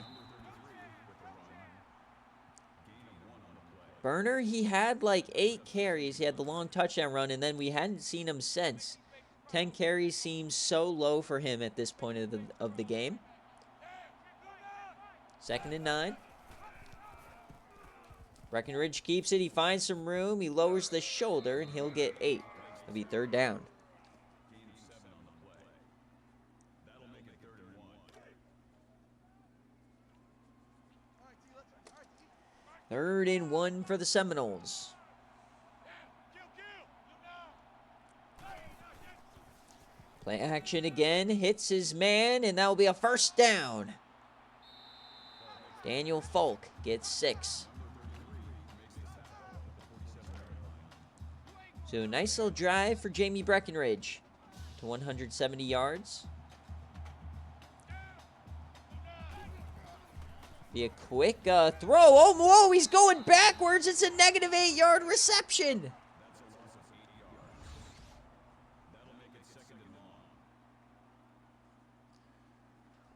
Burner, he had like 8 carries. He had the long touchdown run, and then we hadn't seen him since. 10 carries seems so low for him at this point of the game. 2nd and 9. Breckenridge keeps it. He finds some room. He lowers the shoulder, and he'll get 8. It'll be 3rd down. Third and 1 for the Seminoles. Play action again. Hits his man, and that will be a 1st down. Daniel Falk gets 6. So nice little drive for Jamie Breckenridge to 170 yards. Be a quick throw. Oh, whoa, he's going backwards. It's a negative 8-yard reception.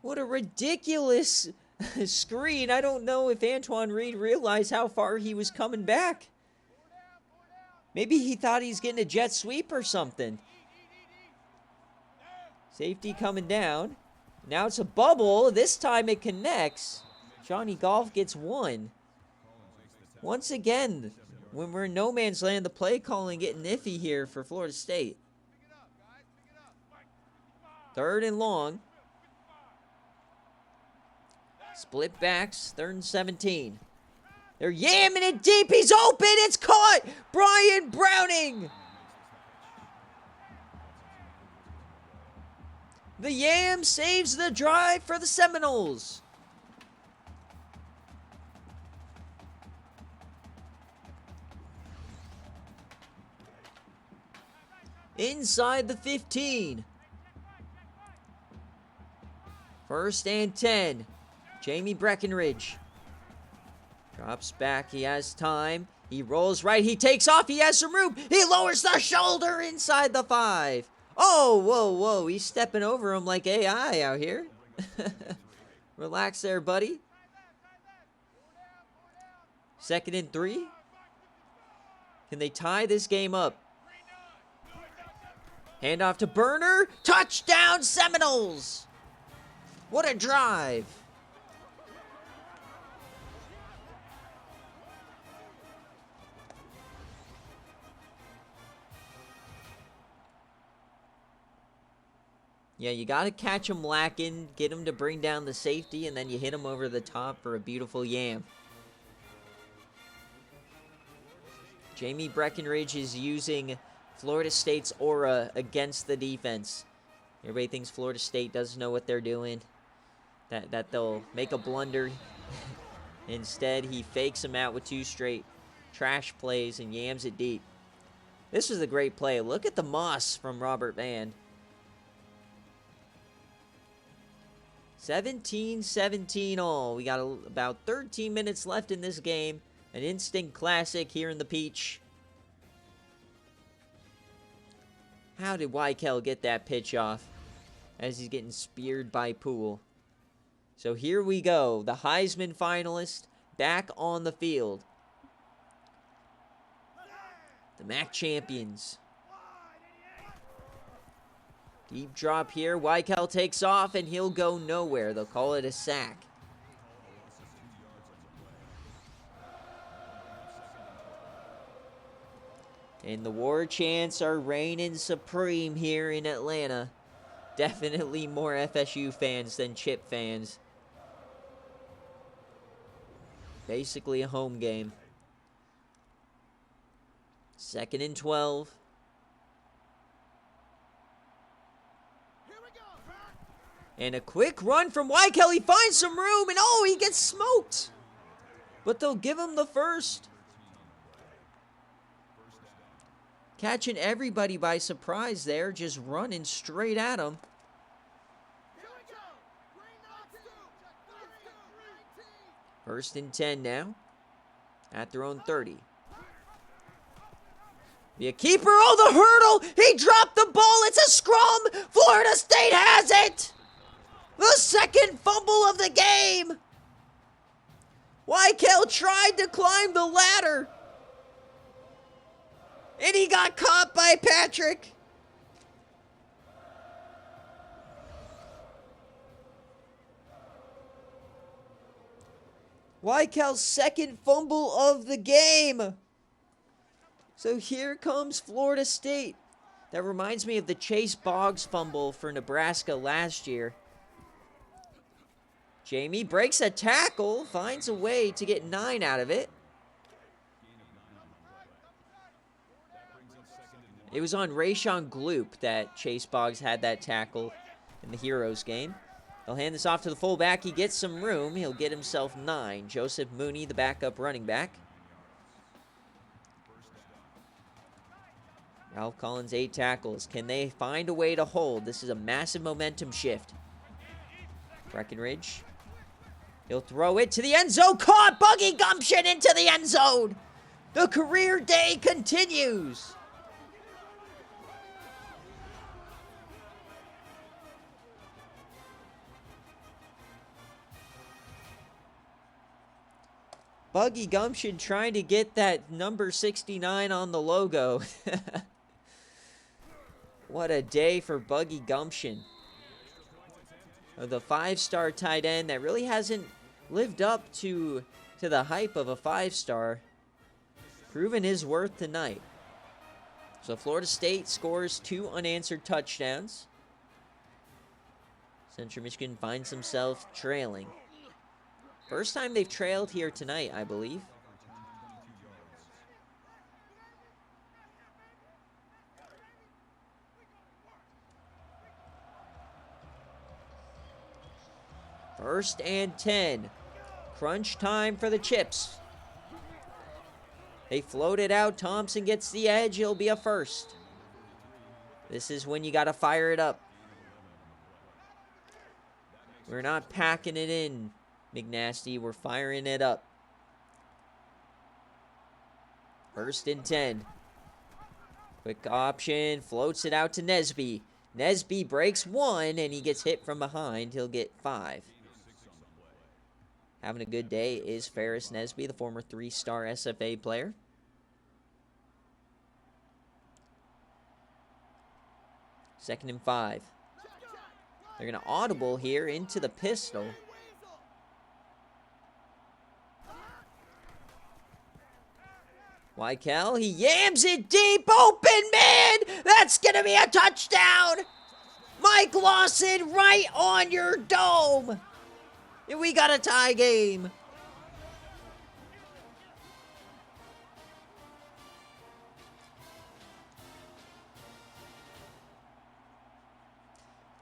What a ridiculous screen. I don't know if Antoine Reed realized how far he was coming back. Maybe he thought he's getting a jet sweep or something. Safety coming down. Now it's a bubble. This time it connects. Johnny Golf gets 1. Once again, when we're in no man's land, the play calling getting iffy here for Florida State. 3rd and long. Split backs, 3rd and 17. They're yamming it deep. He's open. It's caught. Brian Browning. The Yam saves the drive for the Seminoles. Inside the 15. 1st and 10. Jamie Breckenridge. Drops back. He has time. He rolls right. He takes off. He has some room. He lowers the shoulder inside the 5. Oh, whoa. He's stepping over him like AI out here. Relax there, buddy. 2nd and 3. Can they tie this game up? Handoff to Burner. Touchdown, Seminoles. What a drive. Yeah, you got to catch him lacking, get him to bring down the safety, and then you hit him over the top for a beautiful yam. Jamie Breckenridge is using Florida State's aura against the defense. Everybody thinks Florida State doesn't know what they're doing, that they'll make a blunder. Instead, he fakes him out with 2 straight trash plays and yams it deep. This was a great play. Look at the moss from Robert Vann. 17-17 all. We got about 13 minutes left in this game. An instant classic here in the Peach. How did Weikel get that pitch off as he's getting speared by Poole? So here we go. The Heisman finalist back on the field. The MAC champions. Deep drop here. Weikel takes off, and he'll go nowhere. They'll call it a sack. And the War Chants are reigning supreme here in Atlanta. Definitely more FSU fans than Chip fans. Basically a home game. 2nd and 12. And a quick run from Weikel. He finds some room, and oh, he gets smoked. But they'll give him the 1st. Catching everybody by surprise there, just running straight at him. First and 10 now. At their own 30. Be a keeper. Oh, the hurdle. He dropped the ball. It's a scrum. Florida State has it. The 2nd fumble of the game. Weikel tried to climb the ladder. And he got caught by Patrick. Weikel's second fumble of the game. So here comes Florida State. That reminds me of the Chase Boggs fumble for Nebraska last year. Jamie breaks a tackle, finds a way to get 9 out of it. It was on Rayshon Gloop that Chase Boggs had that tackle in the Heroes game. They'll hand this off to the fullback. He gets some room. He'll get himself 9. Joseph Mooney, the backup running back. Ralph Collins, 8 tackles. Can they find a way to hold? This is a massive momentum shift. Breckenridge. He'll throw it to the end zone. Caught! Buggy Gumption into the end zone! The career day continues! Buggy Gumption trying to get that number 69 on the logo. What a day for Buggy Gumption. The 5-star tight end that really hasn't lived up to the hype of a 5-star. Proven his worth tonight. So Florida State scores 2 unanswered touchdowns. Central Michigan finds himself trailing. First time they've trailed here tonight, I believe. First and 10. Crunch time for the Chips. They float it out. Thompson gets the edge. He'll be a first. This is when you got to fire it up. We're not packing it in, McNasty. We're firing it up. First and 10. Quick option. Floats it out to Nesby. Nesby breaks 1, and he gets hit from behind. He'll get 5. Having a good day is Ferris Nesby, the former 3-star SFA player. Second and 5. They're going to audible here into the pistol. Weikel, he yams it deep, open man! That's going to be a touchdown! Mike Lawson right on your dome! And we got a tie game.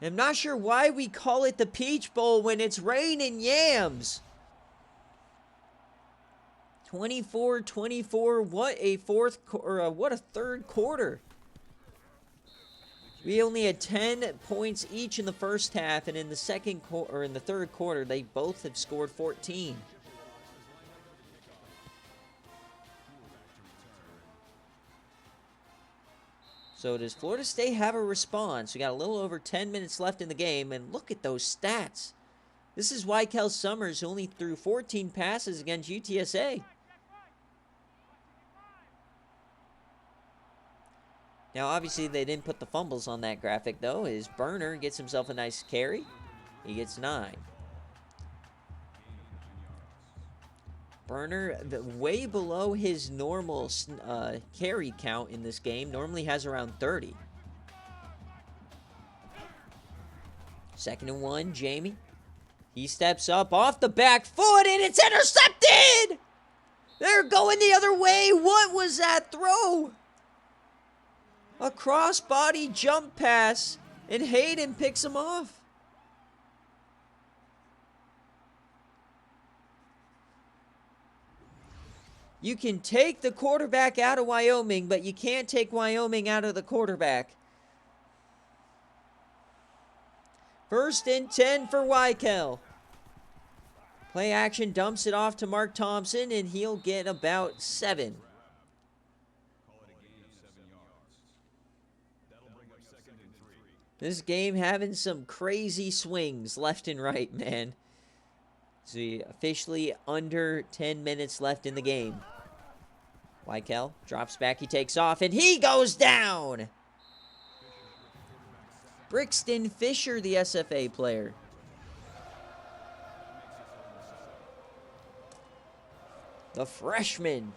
I'm not sure why we call it the Peach Bowl when it's raining yams. 24-24. What a third quarter. We only had 10 points each in the first half, and in the third quarter, they both have scored 14. So does Florida State have a response? We got a little over 10 minutes left in the game, and look at those stats. This is Weikel Summers, who only threw 14 passes against UTSA. Now, obviously, they didn't put the fumbles on that graphic, though. His Burner gets himself a nice carry. He gets 9. Burner, way below his normal carry count in this game. Normally has around 30. Second and 1, Jamie. He steps up off the back foot, and it's intercepted! They're going the other way. What was that throw? A crossbody jump pass, and Hayden picks him off. You can take the quarterback out of Wyoming, but you can't take Wyoming out of the quarterback. First and 10 for Weikel. Play action dumps it off to Mark Thompson, and he'll get about 7. This game having some crazy swings left and right, man. So officially under 10 minutes left in the game. Weikel drops back, he takes off, and he goes down! Brixton Fisher, the SFA player. The freshman.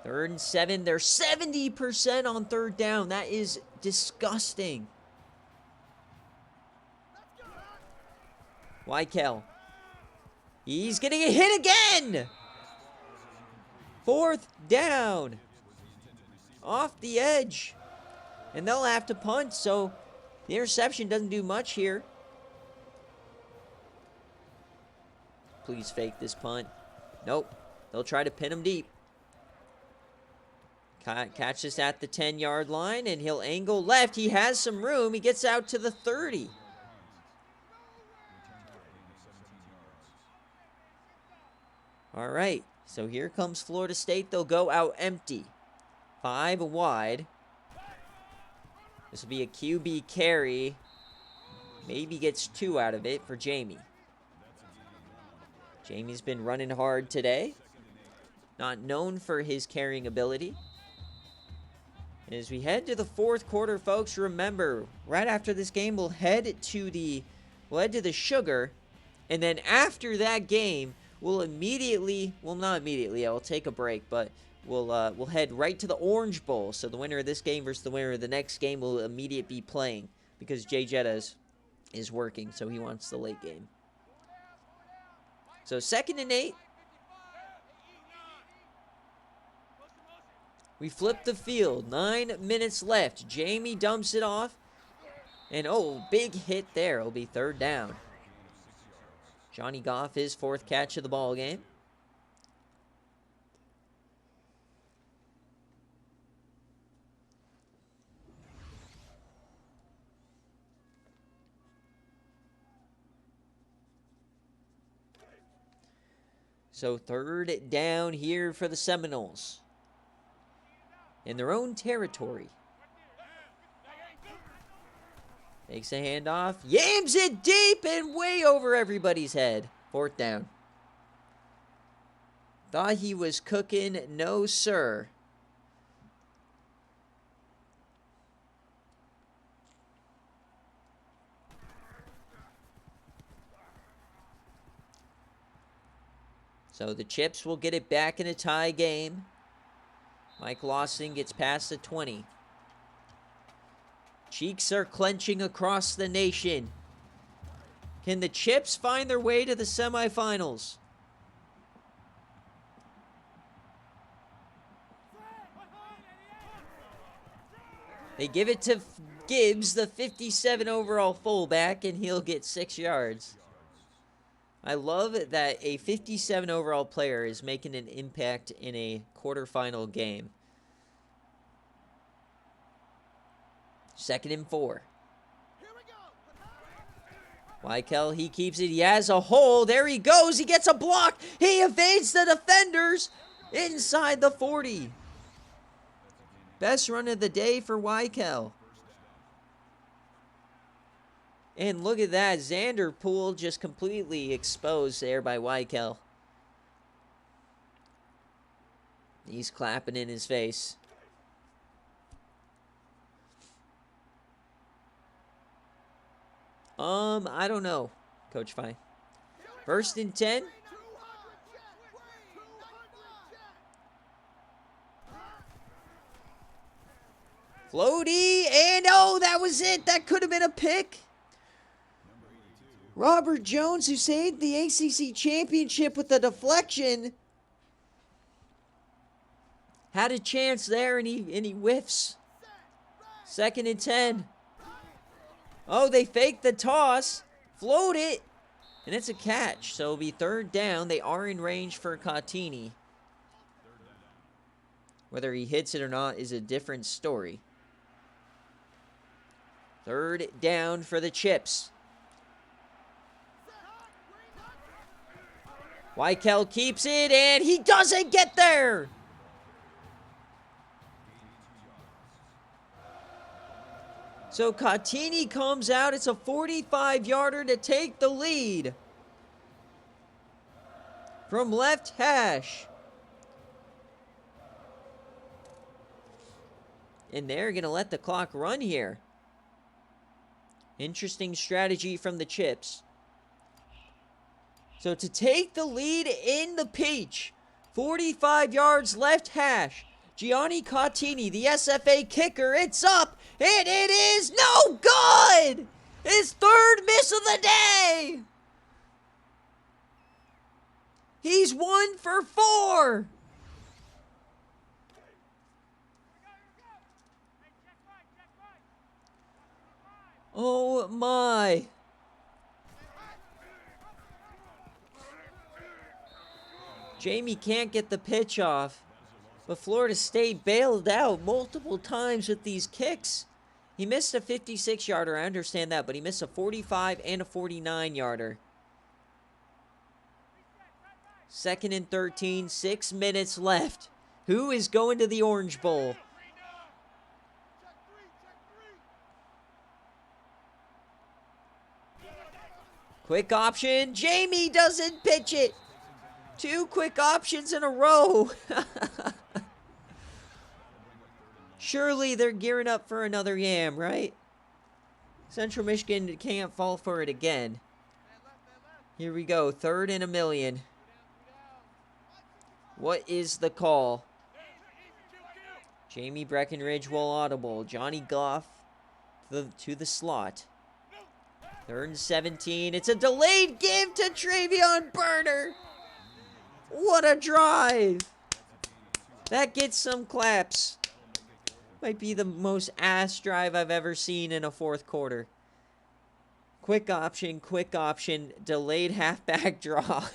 3rd and 7. They're 70% on 3rd down. That is disgusting. Weikel. He's going to get hit again. 4th down. Off the edge. And they'll have to punt, so the interception doesn't do much here. Please fake this punt. Nope. They'll try to pin him deep. Catch this at the 10-yard line, and he'll angle left. He has some room. He gets out to the 30. All right, so here comes Florida State. They'll go out empty. 5 wide. This will be a QB carry. Maybe gets 2 out of it for Jamie. Jamie's been running hard today. Not known for his carrying ability. As we head to the 4th quarter, folks, remember, right after this game, we'll head to the Sugar, and then after that game, we'll immediately, well, not immediately, I'll take a break, but we'll head right to the Orange Bowl. So the winner of this game versus the winner of the next game will immediately be playing because Jay Jetta is working, so he wants the late game. So 2nd and 8. We flip the field. 9 minutes left. Jamie dumps it off. And, oh, big hit there. It'll be 3rd down. Johnny Goff, his 4th catch of the ball game. So 3rd down here for the Seminoles. In their own territory. Takes a handoff. Yams it deep and way over everybody's head. 4th down. Thought he was cooking. No, sir. So the Chips will get it back in a tie game. Mike Lawson gets past the 20. Cheeks are clenching across the nation. Can the Chips find their way to the semifinals? They give it to Gibbs, the 57 overall fullback, and he'll get 6 yards. I love that a 57 overall player is making an impact in a quarterfinal game. 2nd and 4. Weikel, he keeps it. He has a hole. There he goes. He gets a block. He evades the defenders inside the 40. Best run of the day for Weikel. And look at that. Vanderpool just completely exposed there by Weikel. He's clapping in his face. I don't know, Coach Fine. 1st and 10. Floaty, and oh, that was it. That could have been a pick. Robert Jones, who saved the ACC championship with a deflection, had a chance there, and he whiffs. 2nd and 10. Oh, they faked the toss, float it, and it's a catch. So it'll be 3rd down. They are in range for Cotini. Whether he hits it or not is a different story. 3rd down for the Chips. Weikel keeps it, and he doesn't get there. So Cotini comes out. It's a 45-yarder to take the lead. From left hash. And they're going to let the clock run here. Interesting strategy from the Chips. So to take the lead in the Peach, 45 yards left hash. Gianni Cottini, the SFA kicker, it's up, and it is no good! His third miss of the day! He's 1 for 4! Oh my! Jamie can't get the pitch off, but Florida State bailed out multiple times with these kicks. He missed a 56-yarder, I understand that, but he missed a 45 and a 49-yarder. 2nd and 13, 6 minutes left. Who is going to the Orange Bowl? Quick option. Jamie doesn't pitch it. 2 quick options in a row. Surely they're gearing up for another yam, right? Central Michigan can't fall for it again. Here we go. 3rd and 1,000,000. What is the call? Jamie Breckenridge will audible. Johnny Goff to the slot. 3rd and 17. It's a delayed give to Travion Burner. What a drive. That gets some claps. Might be the most ass drive I've ever seen in a 4th quarter. Quick option, delayed halfback draw.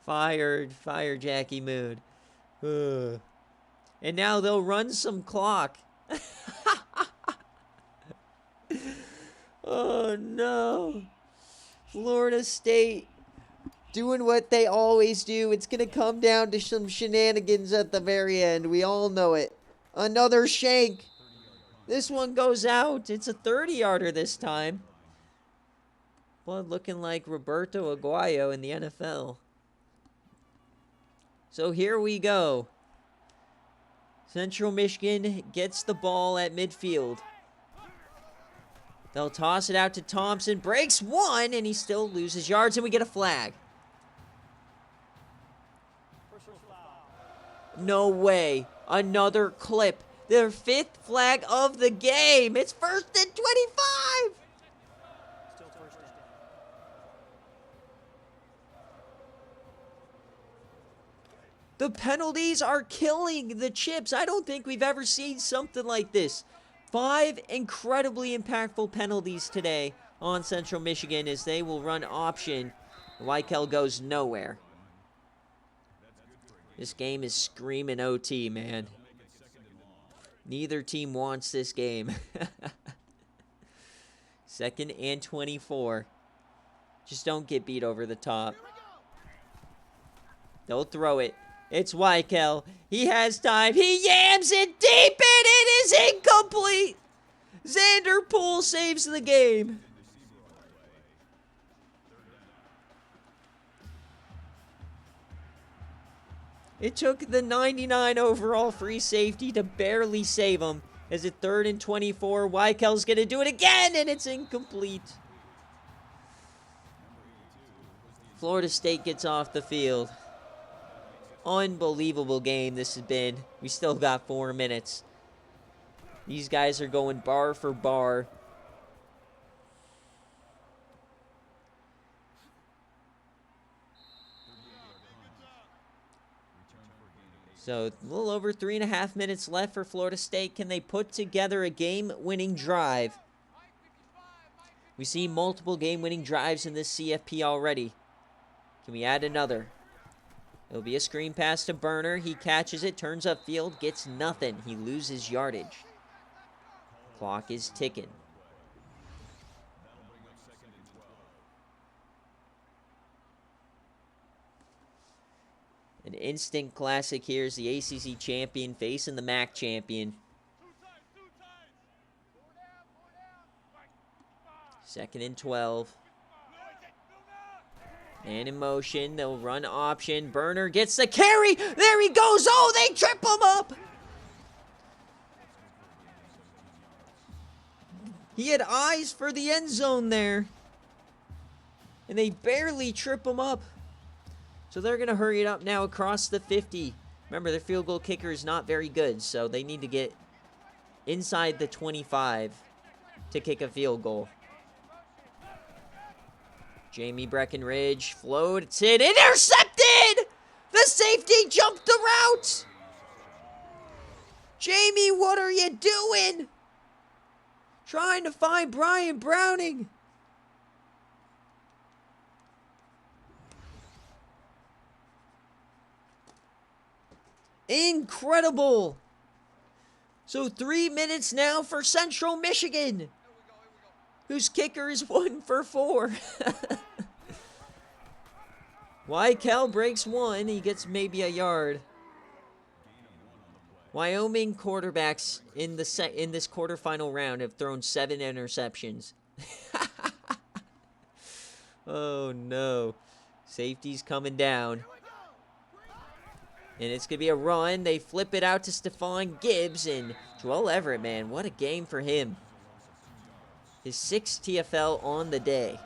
Fired Jackie Moon. Ugh. And now they'll run some clock. Oh no. Florida State doing what they always do. It's going to come down to some shenanigans at the very end. We all know it. Another shank. This one goes out. It's a 30-yarder this time. Blood looking like Roberto Aguayo in the NFL. So here we go. Central Michigan gets the ball at midfield. They'll toss it out to Thompson. Breaks 1, and he still loses yards, and we get a flag. No way. Another clip. Their 5th flag of the game. It's 1st and 25. The penalties are killing the Chips. I don't think we've ever seen something like this. 5 incredibly impactful penalties today on Central Michigan as they will run option. Weichel goes nowhere. This game is screaming OT, man. Neither team wants this game. 2nd and 24. Just don't get beat over the top. They'll throw it. It's Weichel. He has time. He yams it deep, and it is incomplete. Xander Poole saves the game. It took the 99 overall free safety to barely save him. As it's 3rd and 24. Weichel's going to do it again, and it's incomplete. Florida State gets off the field. Unbelievable game this has been. We still got 4 minutes. These guys are going bar for bar. So, a little over 3.5 minutes left for Florida State. Can they put together a game-winning drive? We see multiple game-winning drives in this CFP already. Can we add another? It'll be a screen pass to Burner. He catches it, turns upfield, gets nothing. He loses yardage. Clock is ticking. An instant classic here is the ACC champion facing the MAC champion. 2nd and 12. And in motion, they'll run option. Burner gets the carry. There he goes. Oh, they trip him up. He had eyes for the end zone there. And and they barely trip him up. So they're going to hurry it up now across the 50. Remember, their field goal kicker is not very good, so they need to get inside the 25 to kick a field goal. Jamie Breckenridge floats it, intercepted! The safety jumped the route! Jamie, what are you doing? Trying to find Brian Browning. Incredible. So 3 minutes now for Central Michigan, whose kicker is 1 for 4. Weichel breaks one. He gets maybe a yard. Wyoming quarterbacks in this quarterfinal round have thrown 7 interceptions. Oh no. Safety's coming down. And it's going to be a run. They flip it out to Stephon Gibbs. And Joel Everett, man, what a game for him. His 6th TFL on the day.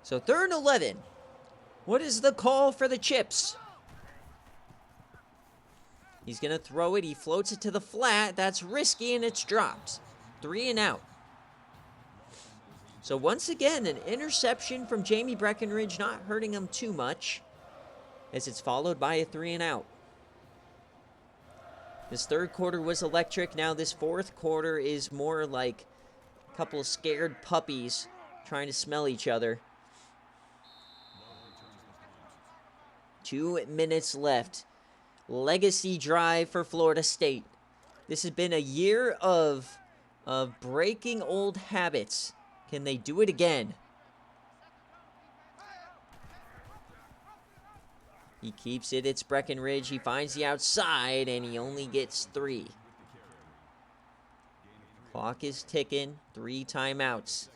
So 3rd and 11. What is the call for the Chips? He's going to throw it. He floats it to the flat. That's risky, and it's dropped. 3 and out. So once again, an interception from Jamie Breckenridge, not hurting him too much, as it's followed by a 3 and out. This 3rd quarter was electric. Now this 4th quarter is more like a couple of scared puppies trying to smell each other. 2 minutes left. Legacy drive for Florida State. This has been a year of breaking old habits. Can they do it again? He keeps it. It's Breckenridge. He finds the outside, and he only gets 3. Clock is ticking. 3 timeouts.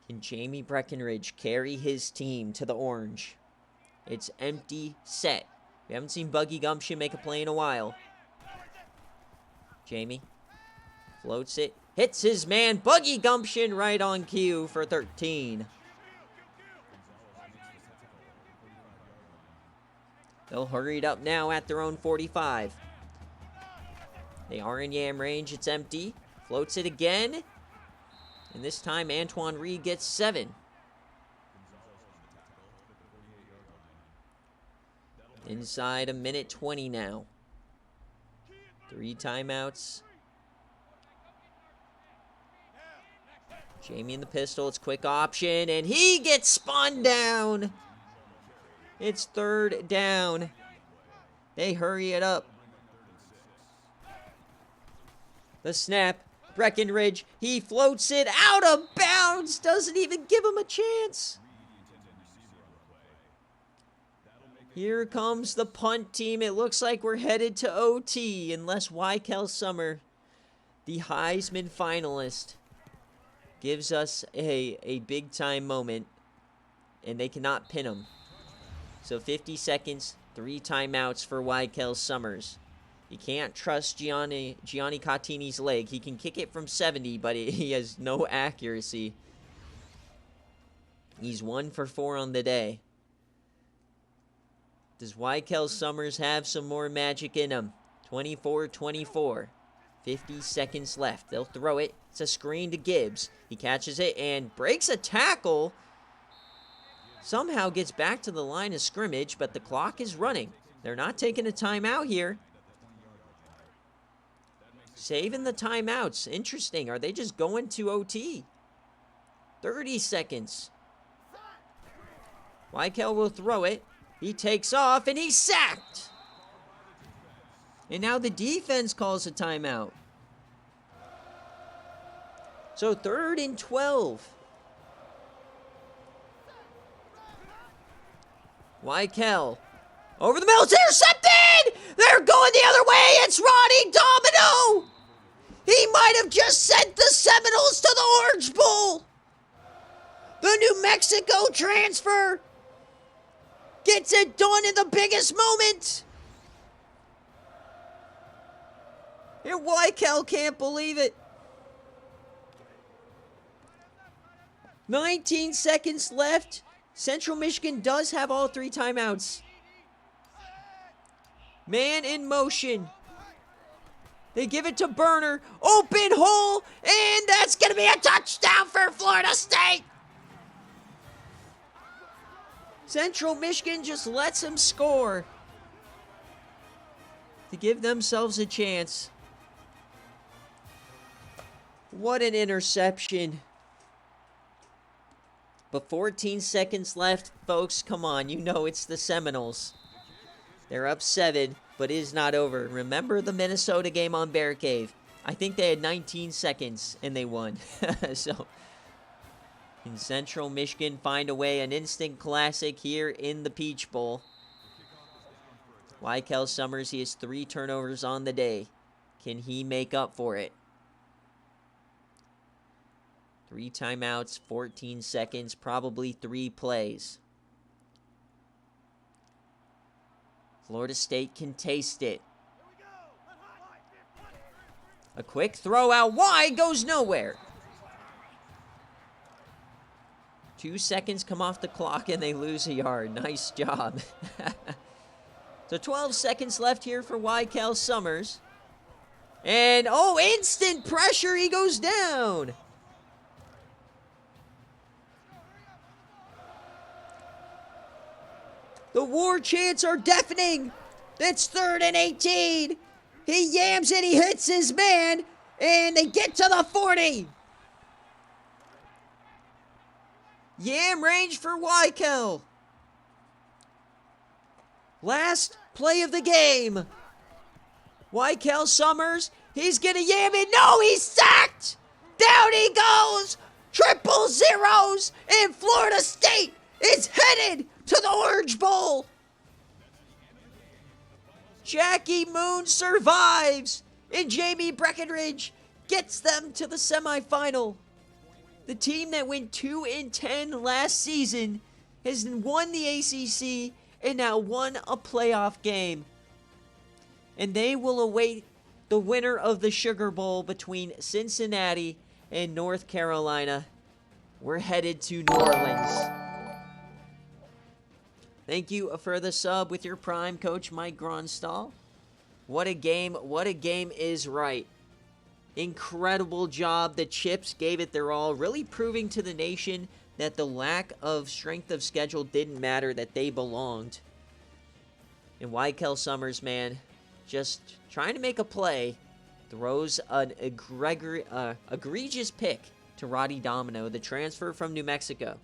Can Jamie Breckenridge carry his team to the orange? It's empty set. We haven't seen Buggy Gumption make a play in a while. Jamie floats it. Hits his man, Buggy Gumption, right on cue for 13. They'll hurry it up now at their own 45. They are in yam range. It's empty. Floats it again. And this time, Antoine Reed gets 7. Inside a minute 20 now. 3 timeouts. Jamie in the pistol. It's quick option. And he gets spun down. It's 3rd down. They hurry it up. The snap. Breckenridge. He floats it out of bounds. Doesn't even give him a chance. Here comes the punt team. It looks like we're headed to OT unless Weichel Summer, the Heisman finalist, gives us a big-time moment, and they cannot pin him. So 50 seconds, 3 timeouts for Weichel Summers. You can't trust Gianni Cottini's leg. He can kick it from 70, but he has no accuracy. He's 1 for 4 on the day. Does Weichel Summers have some more magic in him? 24-24. 50 seconds left. They'll throw it. It's a screen to Gibbs. He catches it and breaks a tackle. Somehow gets back to the line of scrimmage, but the clock is running. They're not taking a timeout here. Saving the timeouts. Interesting. Are they just going to OT? 30 seconds. Weichel will throw it. He takes off, and he's sacked. And now the defense calls a timeout. So 3rd and 12. Weichel. Over the middle, it's intercepted! They're going the other way! It's Ronnie Domino! He might have just sent the Seminoles to the Orange Bowl! The New Mexico transfer gets it done in the biggest moment. And Wykel can't believe it. 19 seconds left. Central Michigan does have all 3 timeouts. Man in motion. They give it to Burner. Open hole. And that's going to be a touchdown for Florida State. Central Michigan just lets them score to give themselves a chance. What an interception. But 14 seconds left, folks. Come on, you know it's the Seminoles. They're up 7, but it is not over. Remember the Minnesota game on BearCave? I think they had 19 seconds, and they won. So, can Central Michigan find a way, an instant classic here in the Peach Bowl? Wykel Summers, he has 3 turnovers on the day. Can he make up for it? 3 timeouts, 14 seconds, probably 3 plays. Florida State can taste it. A quick throw out wide, goes nowhere. 2 seconds come off the clock and they lose a yard. Nice job. So 12 seconds left here for Wykel Summers. And, oh, instant pressure, he goes down. The war chants are deafening. It's 3rd and 18. He yams it, he hits his man, and they get to the 40. Yam range for Wykel. Last play of the game. Wykel Summers, he's gonna yam it. No, he's sacked. Down he goes. 000, and Florida State is headed to the Orange Bowl. Jackie Moon survives, and Jamie Breckenridge gets them to the semifinal. The team that went 2-10 last season has won the ACC and now won a playoff game. And they will await the winner of the Sugar Bowl between Cincinnati and North Carolina. We're headed to New Orleans. Thank you for the sub with your prime, Coach Mike Gronstall. What a game is right. Incredible job. The Chips gave it their all, really proving to the nation that the lack of strength of schedule didn't matter, that they belonged. And Wykel Summers, man, just trying to make a play, throws an egregious pick to Roddy Domino, the transfer from New Mexico.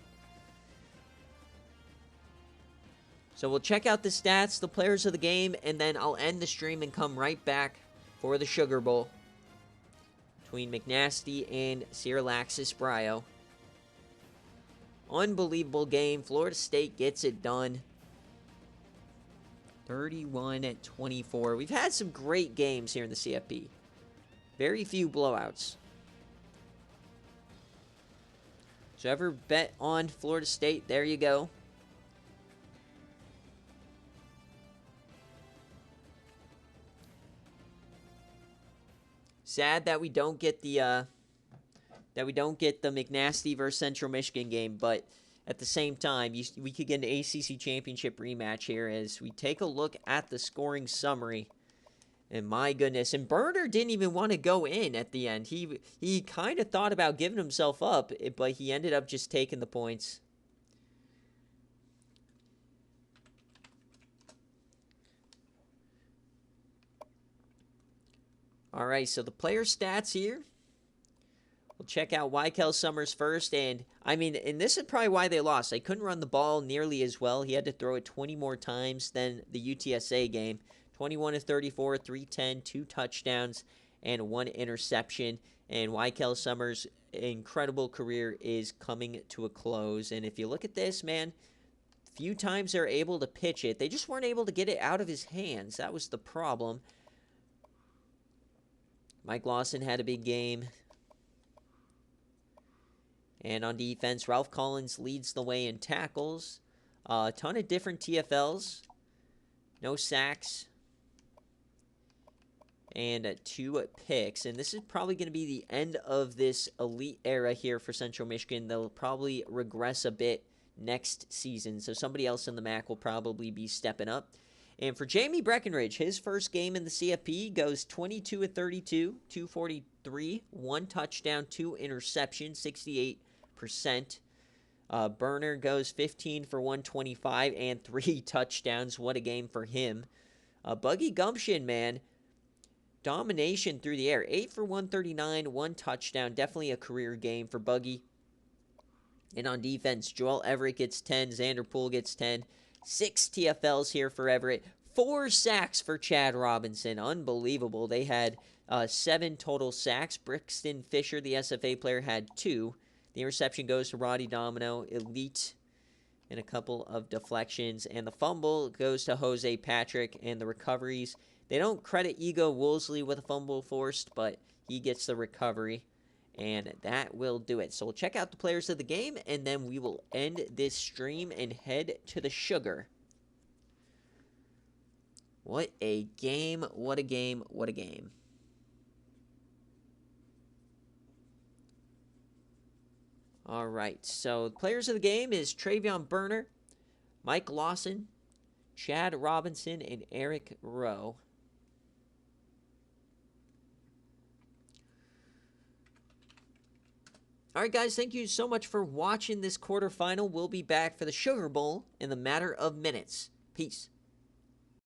So we'll check out the stats, the players of the game, and then I'll end the stream and come right back for the Sugar Bowl between McNasty and Syrlaxis Brio. Unbelievable game. Florida State gets it done. 31-24. We've had some great games here in the CFP. Very few blowouts. So ever bet on Florida State? There you go. Sad that we don't get the McNasty versus Central Michigan game, but at the same time, we could get an ACC championship rematch here as we take a look at the scoring summary. And my goodness, and Burner didn't even want to go in at the end. He kind of thought about giving himself up, but he ended up just taking the points. All right, so the player stats here. We'll check out Wykel Summers first, and this is probably why they lost. They couldn't run the ball nearly as well. He had to throw it 20 more times than the UTSA game. 21-34, 310, 2 touchdowns, and 1 interception. And Wykel Summers' incredible career is coming to a close. And if you look at this, man, few times they're able to pitch it. They just weren't able to get it out of his hands. That was the problem. Mike Lawson had a big game. And on defense, Ralph Collins leads the way in tackles. A ton of different TFLs. No sacks. and 2 picks. And this is probably going to be the end of this elite era here for Central Michigan. They'll probably regress a bit next season, so somebody else in the MAC will probably be stepping up. And for Jamie Breckenridge, his first game in the CFP goes 22 of 32, 243, 1 touchdown, 2 interceptions, 68%. Burner goes 15 for 125 and 3 touchdowns. What a game for him. Buggy Gumption, man. Domination through the air. 8 for 139, 1 touchdown. Definitely a career game for Buggy. And on defense, Joel Everett gets 10. Xander Poole gets 10. 6 TFLs here for Everett. 4 sacks for Chad Robinson. Unbelievable. They had 7 total sacks. Brixton Fisher, the SFA player, had 2. The interception goes to Roddy Domino, elite, and a couple of deflections. And the fumble goes to Jose Patrick. And the recoveries, they don't credit Ego Woolsey with a fumble forced, but he gets the recovery. And that will do it. So we'll check out the players of the game, and then we will end this stream and head to the sugar. What a game, what a game, what a game. All right, so the players of the game is Travion Burner, Mike Lawson, Chad Robinson, and Eric Rowe. All right, guys, thank you so much for watching this quarterfinal. We'll be back for the Sugar Bowl in the matter of minutes. Peace.